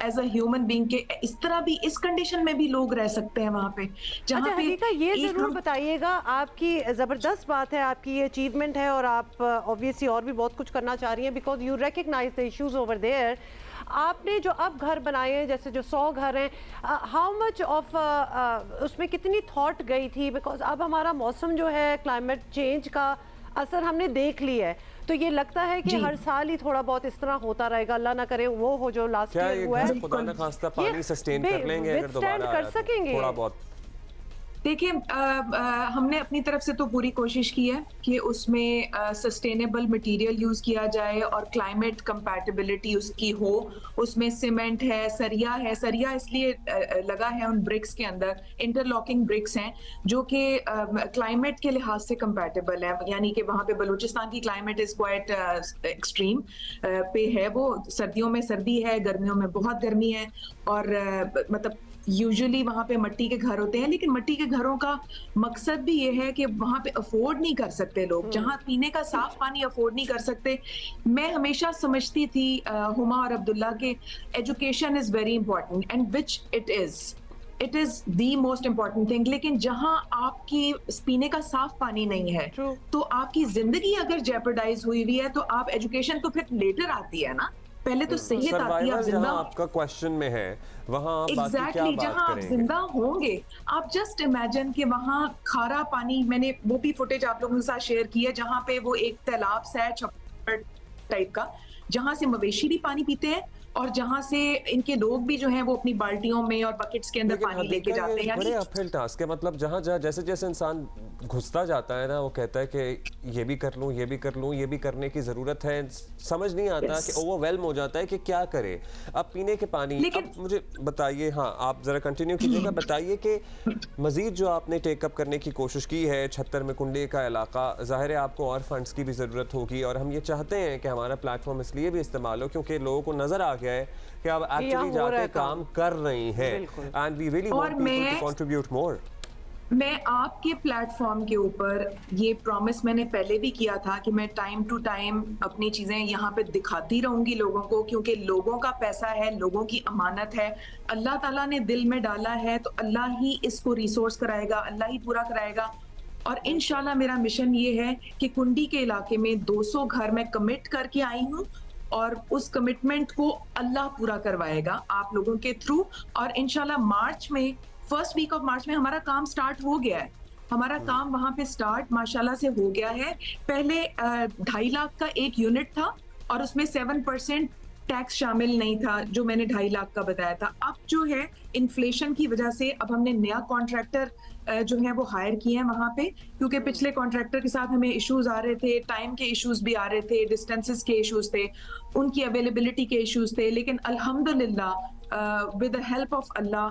L: एज अ ह्यूमन बीइंग के इस तरह भी, इस कंडीशन में भी लोग रह सकते हैं वहाँ पे, जहाँ पे
B: ये जरूर बताइएगा, आपकी जबरदस्त बात है, आपकी ये अचीवमेंट है और आप ऑब्वियसली और भी बहुत कुछ करना चाह रही हैं because you recognise the issues over there. आपने जो अब घर बनाए हैं, जैसे जो 100 घर हैं, हाउ मच ऑफ उसमें कितनी थॉट गई थी? बिकॉज अब हमारा मौसम जो है, क्लाइमेट चेंज का असर हमने देख लिया है, तो ये लगता है कि हर साल ही थोड़ा बहुत इस तरह होता रहेगा। अल्लाह ना करे वो हो जो लास्ट ईयर हुआ है।
A: खुदा न खास्ता पानी सस्टेन कर लेंगे अगर दोबारा
B: कर सकेंगे
L: थोड़ा बहुत? देखिए, हमने अपनी तरफ से तो पूरी कोशिश की है कि उसमें सस्टेनेबल मटेरियल यूज़ किया जाए और क्लाइमेट कंपैटिबिलिटी उसकी हो। उसमें सीमेंट है, सरिया इसलिए लगा है उन ब्रिक्स के अंदर, इंटरलॉकिंग ब्रिक्स हैं जो कि क्लाइमेट के लिहाज से कंपैटिबल है, यानी कि वहाँ पे बलूचिस्तान की क्लाइमेट इज़ क्वाइट एक्सट्रीम पे है। वो सर्दियों में सर्दी है, गर्मियों में बहुत गर्मी है, और मतलब यूजुअली वहाँ पे मट्टी के घर होते हैं, लेकिन मट्टी के घरों का मकसद भी ये है कि वहाँ पे अफोर्ड नहीं कर सकते लोग, जहाँ पीने का साफ पानी अफोर्ड नहीं कर सकते। मैं हमेशा समझती थी हुमा और अब्दुल्ला के education is very important and which it is the most important thing, लेकिन जहाँ आपकी पीने का साफ पानी नहीं है तो आपकी जिंदगी अगर जेपरडाइज हुई हुई है तो आप एजुकेशन तो फिर लेटर आती है ना, पहले तो सेहत आती है। आप जिंदा,
A: आपका क्वेश्चन में है वहाँ
L: एग्जैक्टली जहाँ आप जिंदा होंगे, आप जस्ट इमेजिन कि वहाँ खारा पानी, मैंने वो भी फुटेज आप लोगों के साथ शेयर की है जहाँ पे वो एक तालाब सा है छप्पर टाइप का, जहाँ से मवेशी भी पानी पीते हैं और जहाँ से इनके लोग भी जो हैं वो अपनी बाल्टियों में और बकेट्स के अंदर पानी लेके जाते हैं।
A: बड़े अपहिल टास्क है, मतलब जहाँ जैसे जैसे इंसान घुसता जाता है ना, वो कहता है कि ये भी कर लूँ, ये भी कर लूँ, ये भी करने की ज़रूरत है, समझ नहीं आता कि ओवरवेल्म हो जाता है कि क्या करे। अब पीने के पानी, अब मुझे बताइए, हाँ आप ज़रा कंटिन्यू कीजिएगा, बताइए कि मज़ीद जो आपने टेकअप करने की कोशिश की है 76 में कुंडे का इलाका, ज़ाहिर है आपको और फंड्स की भी ज़रूरत होगी, और हम ये चाहते हैं कि हमारा प्लेटफॉर्म इसलिए भी इस्तेमाल हो क्योंकि लोगों को नज़र आ गया है कि अब एक्चुअली जाके काम कर रही हैं, and we really want people to contribute more.
L: मैं आपके प्लेटफॉर्म के ऊपर ये प्रॉमिस मैंने पहले भी किया था कि मैं टाइम टू टाइम अपनी चीज़ें यहाँ पे दिखाती रहूँगी लोगों को, क्योंकि लोगों का पैसा है, लोगों की अमानत है, अल्लाह ताला ने दिल में डाला है तो अल्लाह ही इसको रिसोर्स कराएगा, अल्लाह ही पूरा कराएगा। और इंशाल्लाह मेरा मिशन ये है कि कुंडी के इलाके में 200 घर मैं कमिट करके आई हूँ और उस कमिटमेंट को अल्लाह पूरा करवाएगा आप लोगों के थ्रू। और इंशाल्लाह मार्च में, फर्स्ट वीक ऑफ मार्च में हमारा काम स्टार्ट हो गया है, हमारा काम वहाँ पे स्टार्ट माशाल्लाह से हो गया है। पहले 2.5 लाख का एक यूनिट था और उसमें 7% टैक्स शामिल नहीं था जो मैंने 2.5 लाख का बताया था। अब जो है इन्फ्लेशन की वजह से अब हमने नया कॉन्ट्रैक्टर जो है वो हायर किए हैं वहाँ पे, क्योंकि पिछले कॉन्ट्रैक्टर के साथ हमें इश्यूज आ रहे थे, टाइम के इश्यूज भी आ रहे थे, डिस्टेंसेस के इश्यूज थे, उनकी अवेलेबिलिटी के इश्यूज थे, लेकिन अल्हम्दुलिल्लाह विद द हेल्प ऑफ अल्लाह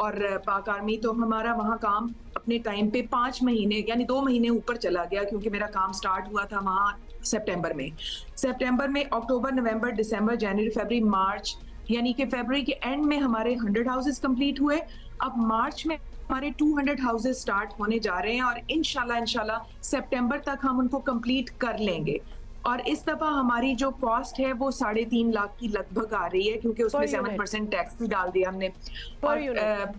L: और पाक आर्मी तो हमारा वहाँ काम अपने टाइम पे 5 महीने यानी 2 महीने ऊपर चला गया, क्योंकि मेरा काम स्टार्ट हुआ था वहाँ सितंबर में अक्टूबर, नवंबर, दिसंबर, जनवरी, फरवरी, मार्च, यानी कि फरवरी के एंड में हमारे 100 हाउसेस कंप्लीट हुए। अब मार्च में हमारे 200 हाउसेस स्टार्ट होने जा रहे हैं और इंशाल्लाह सितंबर तक हम उनको कंप्लीट कर लेंगे। और इस दफा हमारी जो कॉस्ट है वो 3.5 लाख की लगभग आ रही है, क्योंकि उसमें 7% टैक्स भी डाल दिया हमने। और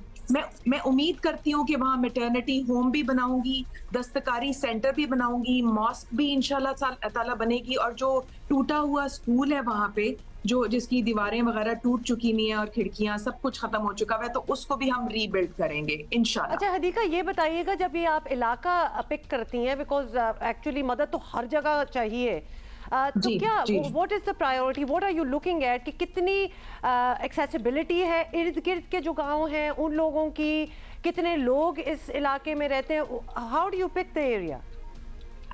L: मैं उम्मीद करती हूँ कि वहाँ मैटरनिटी होम भी बनाऊंगी, दस्तकारी सेंटर भी बनाऊंगी, मॉस्क भी इंशाल्लाह ताला बनेगी, और जो टूटा हुआ स्कूल है वहाँ पे जो जिसकी दीवारें वगैरह टूट चुकी हुई हैं और खिड़कियां सब कुछ खत्म हो चुका है, तो उसको भी हम रीबिल्ड करेंगे इंशाल्लाह।
B: अच्छा हदीका, ये बताइएगा जब ये आप इलाका पिक करती हैं, बिकॉज एक्चुअली मदद तो हर जगह चाहिए, तो क्या what is the priority, what are you looking at, कि कितनी एक्सेसिबिलिटी है इर्द गिर्द के जो गाँव हैं उन लोगों की, कितने लोग इस इलाके में रहते हैं, how do you pick the area?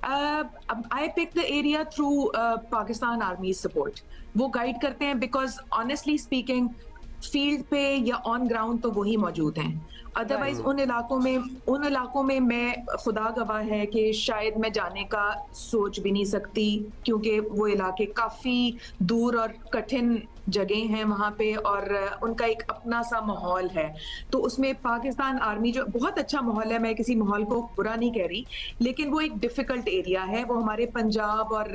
L: I pick the area through Pakistan Army support. वो गाइड करते हैं, बिकॉज ऑनेस्टली स्पीकिंग फील्ड पे या ऑन ग्राउंड तो वही मौजूद हैं। अदरवाइज उन इलाकों में मैं खुदा गवाह है कि शायद मैं जाने का सोच भी नहीं सकती, क्योंकि वो इलाके काफ़ी दूर और कठिन जगह हैं वहाँ पे, और उनका एक अपना सा माहौल है। तो उसमें पाकिस्तान आर्मी जो बहुत अच्छा माहौल है, मैं किसी माहौल को बुरा नहीं कह रही, लेकिन वो एक डिफ़िकल्ट एरिया है, वो हमारे पंजाब और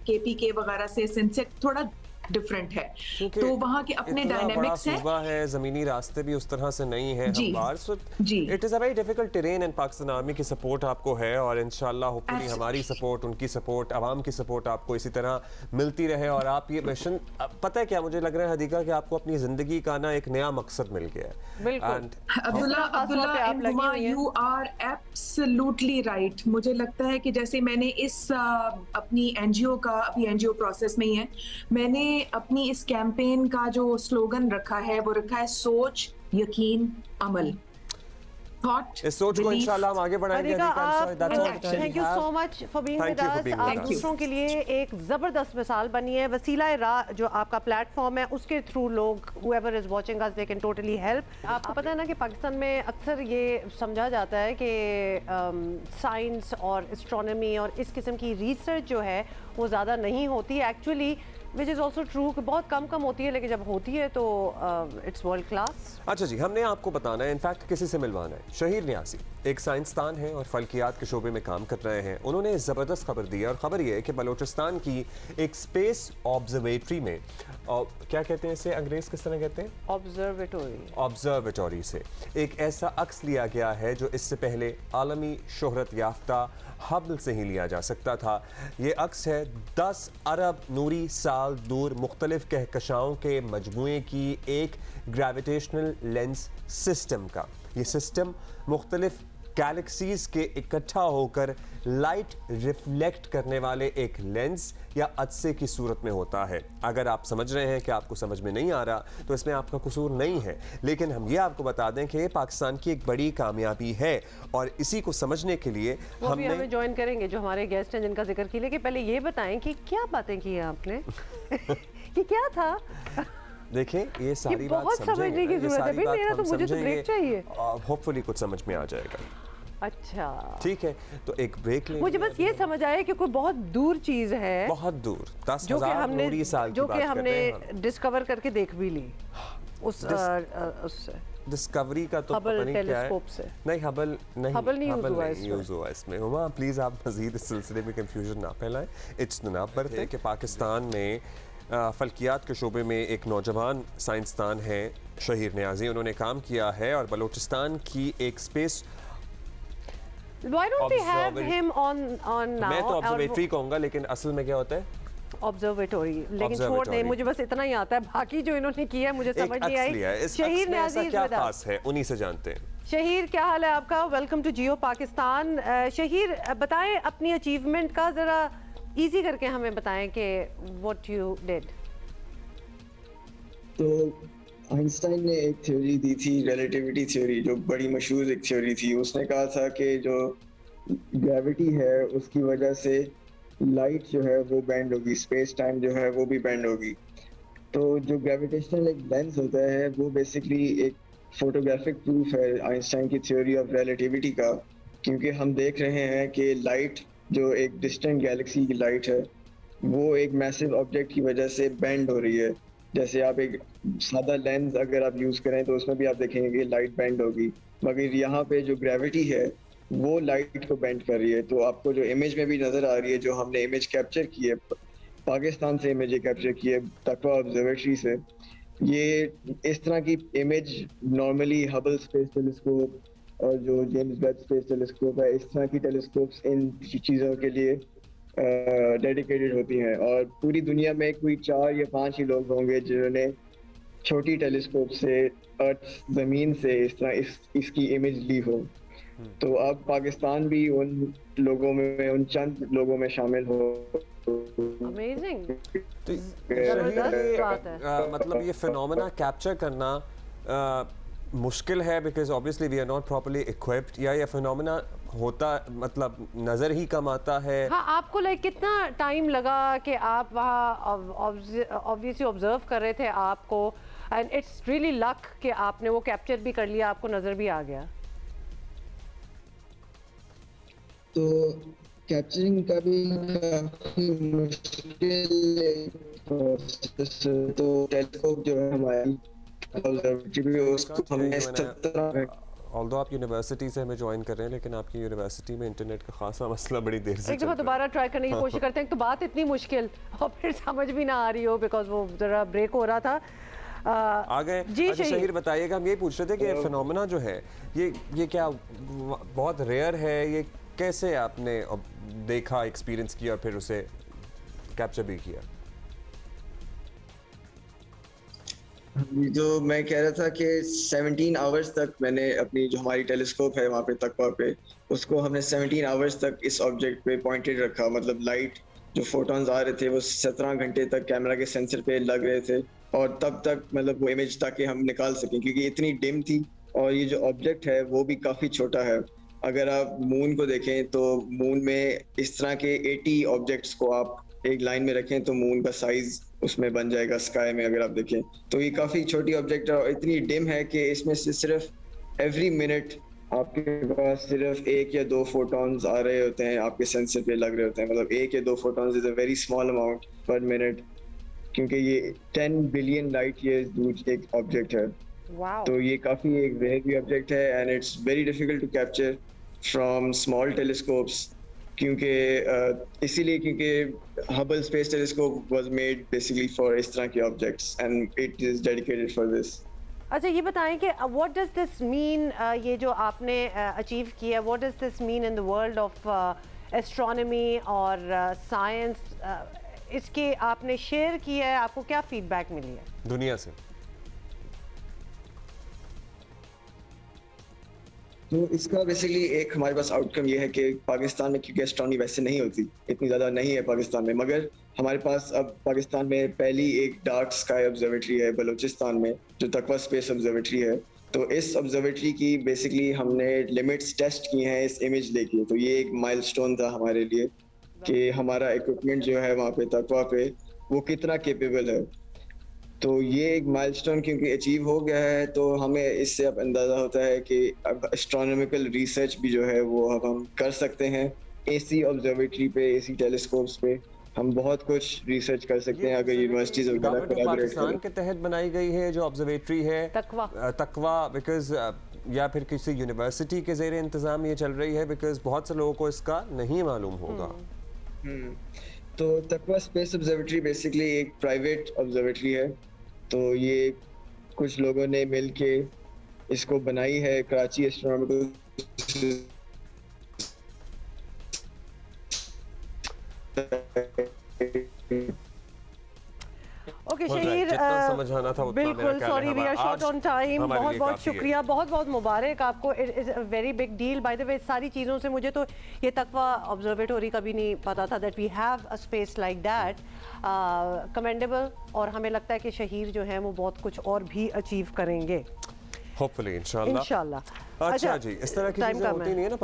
L: KPK वगैरह से, सिंध से थोड़ा डिफरेंट है, तो वहाँ के अपने डायनामिक्स
A: है, जमीनी रास्ते भी उस तरह से नहीं है हमवार, so it is a very difficult terrain and Pakistan army की सपोर्ट आपको है और इंशाल्लाह होपफुली हमारी सपोर्ट, उनकी सपोर्ट, आवाम की सपोर्ट आपको इसी तरह मिलती रहे और आप ये मिशन, पता है क्या मुझे लग रहा है हदीका कि आपको अपनी जिंदगी का ना एक नया मकसद मिल गया है।
L: बिल्कुल Abdullah, you are absolutely right. मुझे लगता है कि जैसे मैंने इस अपनी एनजीओ का, अभी एनजीओ प्रोसेस में ही है, मैंने अपनी इस कैंपेन का जो स्लोगन रखा है वो रखा है सोच, यकीन, अमल।
A: इस सोच को इंशाल्लाह हम आगे बढ़ाएंगे।
B: Thank you so much for being with अस। आप दूसरों के लिए एक जबरदस्त मिसाल बनी है। वसीला राह जो आपका प्लेटफॉर्म है उसके थ्रू लोग whoever is watching us they can totally help। आपको पता है ना कि पाकिस्तान में अक्सर ये समझा जाता है कि साइंस और एस्ट्रोनॉमी और इस किस्म की रिसर्च जो है वो ज़्यादा नहीं होती है actually, which is also true कि बहुत कम होती है, लेकिन जब होती है तो इट्स वर्ल्ड क्लास।
A: अच्छा जी, हमने आपको बताना है, इनफैक्ट किसी से मिलवाना है। शहीर न्यासी एक साइंसदान है और फल्कियात के शोबे में काम कर रहे हैं। उन्होंने ज़बरदस्त खबर दी है और ख़बर यह है कि बलोचिस्तान की एक स्पेस ऑब्जर्वेटरी में, क्या कहते हैं इसे अंग्रेज़ किस तरह कहते हैं, ऑब्जर्वेटरी से एक ऐसा अक्स लिया गया है जो इससे पहले आलमी शोहरत याफ्ता हबल से ही लिया जा सकता था। ये अक्स है 10 अरब नूरी साल दूर मुख्तलिफ कहकशाओं के मजमूए की एक ग्रेविटेशनल लेंस सिस्टम का। ये सिस्टम मुख्तलिफ गैलेक्सीज के इकट्ठा होकर लाइट रिफ्लेक्ट करने वाले एक लेंस या अदसे की सूरत में होता है। अगर आप समझ रहे हैं कि आपको समझ में नहीं आ रहा तो इसमें आपका कसूर नहीं है, लेकिन हम ये आपको बता दें कि ये पाकिस्तान की एक बड़ी कामयाबी है और इसी को समझने के लिए
B: हमें ज्वाइन करेंगे जो हमारे गेस्ट हैं जिनका जिक्र किया। कि पहले ये बताएं कि क्या बातें की हैं आपने कि क्या था।
A: देखें ये सारी बात
B: समझने की जरूरत है भाई, मेरा तो मुझे तो ब्रेक चाहिए,
A: होपफुली कुछ समझ में आ जाएगा।
B: अच्छा
A: ठीक है, तो एक ब्रेक लेंगे।
B: मुझे बस ये समझ आया कि कोई बहुत दूर चीज है,
A: बहुत दूर, 10,000 नूरी साल की बात
B: हमने डिस्कवर करके देख भी ली उससे।
A: डिस्कवरी का तो पता नहीं क्या है। नहीं हबल नहीं यूज हुआ इसमें। हुमा प्लीज आप मजीद इस सिलसिले में कंफ्यूजन ना फैलाएं। इट्स नाप बरते कि पाकिस्तान में फल्कियात के शोबे में एक नौजवान साइंसदान है शहीर न्याजी, उन्होंने काम किया है और बलूचिस्तान की एक space
B: Why don't they have him on now?
A: मैं तो ऑब्जर्वेटरी कहूँगा, लेकिन असल में क्या होता है
B: ऑब्जर्वेटरी, लेकिन छोड़ दें, मुझे बस इतना ही आता है, बाकी जो इन्होंने किया है मुझे समझ नहीं आई। शहीर न्याजी
A: क्या खास है, उन्हीं से जानते हैं।
B: शहीर क्या हाल है आपका? Welcome to Geo Pakistan. शहीर बताएं अपनी अचीवमेंट का जरा इजी करके हमें बताएं कि व्हाट यू डिड।
M: तो आइंस्टाइन ने एक थ्योरी दी थी, रिलेटिविटी थ्योरी, जो बड़ी मशहूर एक थ्योरी थी। उसने कहा था कि जो ग्रेविटी है उसकी वजह से लाइट जो है वो बेंड होगी, स्पेस टाइम जो है वो भी बेंड होगी। तो जो ग्रेविटेशनल एक लेंस होता है वो बेसिकली एक फोटोग्राफिक प्रूफ है आइंस्टाइन की थ्योरी ऑफ रिलेटिविटी का, क्योंकि हम देख रहे हैं कि लाइट जो एक डिस्टेंट गैलेक्सी की लाइट है वो एक मैसिव ऑब्जेक्ट की वजह से बेंड हो रही है। जैसे आप एक सादा लेंस अगर आप यूज़ करें तो उसमें भी आप देखेंगे कि लाइट बेंड होगी, मगर यहाँ पे जो ग्रेविटी है वो लाइट को बेंड कर रही है। तो आपको जो इमेज में भी नज़र आ रही है, जो हमने इमेज कैप्चर की है पाकिस्तान से, इमेज कैप्चर की है तकवा ऑब्जर्वेटरी से, ये इस तरह की image normally Hubble space telescope और जो जेम्स वेब स्पेस टेलीस्कोप है, इस तरह की टेलीस्कोप्स इन चीज़ों के लिए डेडिकेटेड होती हैं। और पूरी दुनिया में कोई 4 या 5 ही लोग होंगे जिन्होंने छोटी टेलीस्कोप से अर्थ ज़मीन से इस तरह इसकी इमेज ली हो। तो अब पाकिस्तान भी उन लोगों में, उन चंद लोगों में शामिल हो।
B: अमेजिंग।
A: तो मतलब ये फिनोमेना कैप्चर करना मुश्किल है because obviously we are not properly equipped, या ये फिनोमेना होता मतलब नज़र ही कम आता है।
B: हाँ, आपको लाइक कितना टाइम लगा कि आप वहाँ ऑब्वियसली ऑब्जर्व कर रहे थे आपको, एंड इट्स रियली लक कि आपने वो कैप्चर भी कर लिया, आपको नज़र भी आ गया।
M: तो कैप्चरिंग का भी काफी मुश्किल तो टेलीस्कोप जो है हमारी ऑब्जर्वेटरी, उसको हमने 17
A: ऑल्दो आप यूनिवर्सिटी से हमें ज्वाइन कर रहे हैं, लेकिन आपकी यूनिवर्सिटी में इंटरनेट का खासा मसला बड़ी देर से
B: एक दफ़ा दोबारा ट्राई करने की कोशिश करते हैं। तो बात इतनी मुश्किल और फिर समझ भी ना आ रही हो बिकॉज वो ज़रा ब्रेक हो रहा था।
A: आ गए जी। शहीर बताइएगा, हम ये पूछ रहे थे कि फिनोमेना जो है ये क्या बहुत रेयर है, ये कैसे आपने देखा, एक्सपीरियंस किया और फिर उसे कैप्चर भी किया?
M: जो मैं कह रहा था कि 17 आवर्स तक मैंने अपनी जो हमारी टेलीस्कोप है वहाँ पे तकवा पे, उसको हमने 17 आवर्स तक इस ऑब्जेक्ट पे पॉइंटेड रखा। मतलब लाइट जो फोटॉन्स आ रहे थे वो 17 घंटे तक कैमरा के सेंसर पे लग रहे थे और तब तक मतलब वो इमेज ताकि हम निकाल सकें, क्योंकि इतनी डिम थी। और ये जो ऑब्जेक्ट है वो भी काफ़ी छोटा है। अगर आप मून को देखें तो मून में इस तरह के 80 ऑब्जेक्ट्स को आप एक लाइन में रखें तो मून का साइज उसमें बन जाएगा स्काई में। अगर आप देखें तो ये काफ़ी छोटी ऑब्जेक्ट है और इतनी डिम है कि इसमें से सिर्फ एवरी मिनट आपके पास सिर्फ 1 या 2 फोटॉन्स आ रहे होते हैं, आपके सेंसर पे लग रहे होते हैं। मतलब 1 या 2 photons is a very small amount पर मिनट, क्योंकि ये 10 बिलियन लाइट ईयर्स दूर एक ऑब्जेक्ट है। तो ये काफ़ी एक वेरी ऑब्जेक्ट है and it's very difficult to capture from small telescopes, क्योंकि इसीलिए क्योंकि Hubble space telescope was made basically for इस तरह के objects and it is dedicated for this.
B: अच्छा ये बताएं कि व्हाट डज दिस मीन, ये जो आपने अचीव किया, what does this mean in the world of astronomy और साइंस? इसके आपने शेयर किया है, आपको क्या फीडबैक मिली है
A: दुनिया से?
M: तो इसका बेसिकली एक हमारे पास आउटकम ये है कि पाकिस्तान में, क्योंकि एस्ट्रोनॉमी वैसे नहीं होती, इतनी ज़्यादा नहीं है पाकिस्तान में, मगर हमारे पास अब पाकिस्तान में पहली एक डार्क स्काई ऑब्जर्वेटरी है बलूचिस्तान में, जो तकवा स्पेस ऑब्जर्वेटरी है। तो इस ऑब्जर्वेटरी की बेसिकली हमने लिमिट्स टेस्ट की हैं इस इमेज लेके। तो ये एक माइलस्टोन था हमारे लिए कि हमारा इक्विपमेंट जो है वहाँ पे तकवा पे वो कितना केपेबल है। तो ये एक माइलस्टोन क्योंकि अचीव हो गया है, तो हमें इससे अब अंदाज़ा होता है कि अब एस्ट्रोनॉमिकल रिसर्च भी जो है वो अब हम कर सकते हैं। एसी ऑब्जर्वेटरी पे, एसी टेलीस्कोप्स पे हम बहुत कुछ रिसर्च कर सकते हैं अगर यूनिवर्सिटीज वगैरह कोलैबोरेट करें।
A: पाकिस्तान के तहत बनाई गई है जो ऑब्जर्वेटरी है तकवा, बिकॉज या फिर किसी यूनिवर्सिटी के ज़ेरे इंतज़ाम ये चल रही है, बिकॉज बहुत से लोगों को इसका नहीं मालूम होगा।
M: तो तकवा स्पेस ऑब्जर्वेटरी बेसिकली एक प्राइवेट ऑब्जर्वेटरी है। तो ये कुछ लोगों ने मिल के इसको बनाई है, कराची एस्ट्रोनॉमिकल
B: ओके शहीर,
A: समझाना था
B: बिल्कुल sorry we are short on time. बहुत बहुत शुक्रिया, बहुत बहुत मुबारक आपको। It is a very big deal. By the way सारी चीज़ों से मुझे तो ये तकवा ऑब्जर्वेटरी कभी नहीं पता था that we have a space like that. Commendable, और हमें लगता है कि शहीर जो है वो बहुत कुछ और भी अचीव करेंगे
A: होपफुली इंशाल्लाह। अच्छा जी, इस तरह की चीज़ें होती नहीं है ना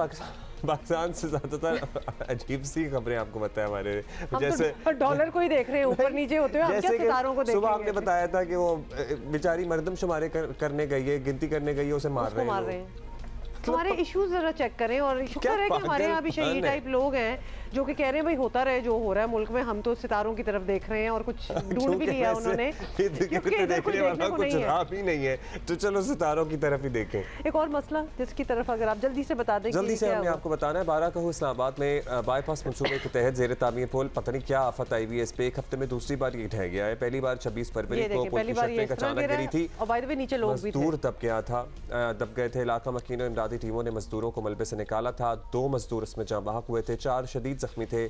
A: पाकिस्तान से ज़्यादातर अजीब सी खबरें आपको बताया हमारे, जैसे
B: तो डॉलर को ही देख रहे हैं ऊपर नीचे होते हैं, हम क्या सितारों को देखेंगे? सुबह
A: आपने बताया था कि वो बेचारी मरदमशुमारी करने गई है, गिनती करने गई है, उसे मार रहे हैं।
B: हमारे इश्यूज जरा चेक करें, और शुक्र है कि हमारे यहाँ भी शहीद टाइप लोग हैं जो कि कह रहे हैं भाई होता रहे जो हो रहा है मुल्क में, हम तो सितारों की तरफ देख रहे हैं और कुछ ढूंढ भी लिया उन्होंने,
A: क्योंकि देखने वाला कुछ रहा भी नहीं है, तो चलो सितारों की तरफ ही देखें।
B: एक और मसला जिसकी तरफ अगर आप जल्दी से बता दें।
A: जल्दी से हमने आपको बताना है, 12 का इस्लामाबाद में बाईपास मंसूबे के तहत जेर तामीर पुल, पता नहीं क्या आफत आई हुई है इस पे, एक हफ्ते में दूसरी बार ये ढह गया है। पहली बार 26 फरवरी को पुल की छतें अचानक गिरी थी
B: और बाय द वे नीचे लोग भी थे,
A: मजदूर दब गया था, दब गए थे। इलाका मकीनो इमदादी टीमों ने मजदूरों को मलबे से निकाला था। 2 मजदूर इसमें जाँ बहक हुए थे, 4 शदीद जख्मी थे।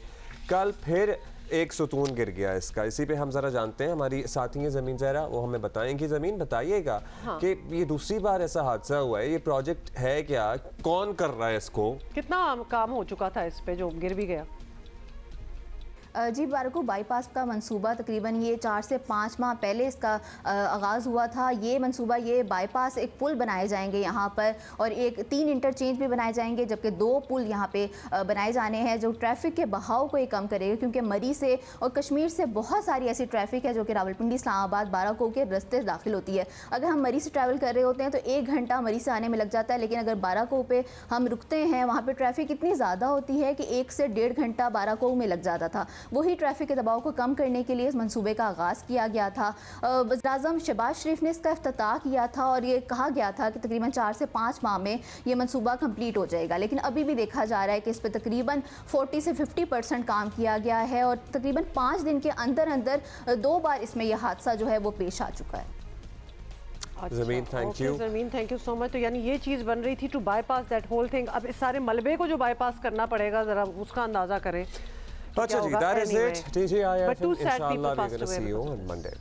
A: कल फिर एक सुतून गिर गया इसका। इसी पे हम जरा जानते हैं, हमारी साथी है ज़मीन ज़हरा, वो हमें बताएंगी। ज़मीन बताइएगा कि ये दूसरी बार ऐसा हादसा हुआ है, ये प्रोजेक्ट है क्या, कौन कर रहा है इसको,
B: कितना काम हो चुका था इस पे जो गिर भी गया?
N: जी, बारको बाईपास का मंसूबा तकरीबन ये 4 से 5 माह पहले इसका आगाज़ हुआ था। ये मंसूबा, ये बाईपास, एक पुल बनाए जाएंगे यहाँ पर और 3 इंटरचेंज भी बनाए जाएंगे, जबकि 2 पुल यहाँ पे बनाए जाने हैं जो ट्रैफिक के बहाव को ये कम करेगा, क्योंकि मरी से और कश्मीर से बहुत सारी ऐसी ट्रैफिक है जो कि रावलपिंडी, इस्लामाबाद, बाराको के रस्ते दाखिल होती है। अगर हम मरी से ट्रैवल कर रहे होते हैं तो 1 घंटा मरी से आने में लग जाता है, लेकिन अगर बाराको पे हम रुकते हैं, वहाँ पर ट्रैफिक इतनी ज़्यादा होती है कि 1 से 1.5 घंटा बाराको में लग जाता था। वही ट्रैफिक के दबाव को कम करने के लिए इस मनसूबे का आगाज़ किया गया था। वज़ीर-ए-आज़म शहबाज शरीफ ने इसका इफ्तिताह किया था और ये कहा गया था कि तकरीबन 4 से 5 माह में ये मनसूबा कंप्लीट हो जाएगा, लेकिन अभी भी देखा जा रहा है कि इस पर तकरीबन 40 से 50% काम किया गया है और तकरीबन 5 दिन के अंदर अंदर 2 बार इसमें यह हादसा जो है वो पेश आ चुका है।
A: ज़मीन
B: थैंक यू सो मच। तो यानी ये चीज़ बन रही थी to bypass that whole thing. अब इस सारे मलबे को जो बाईपास करना पड़ेगा, ज़रा उसका अंदाज़ा करें।
A: अच्छा जी, that is it. TGIF, inshallah we're going to see you on Monday.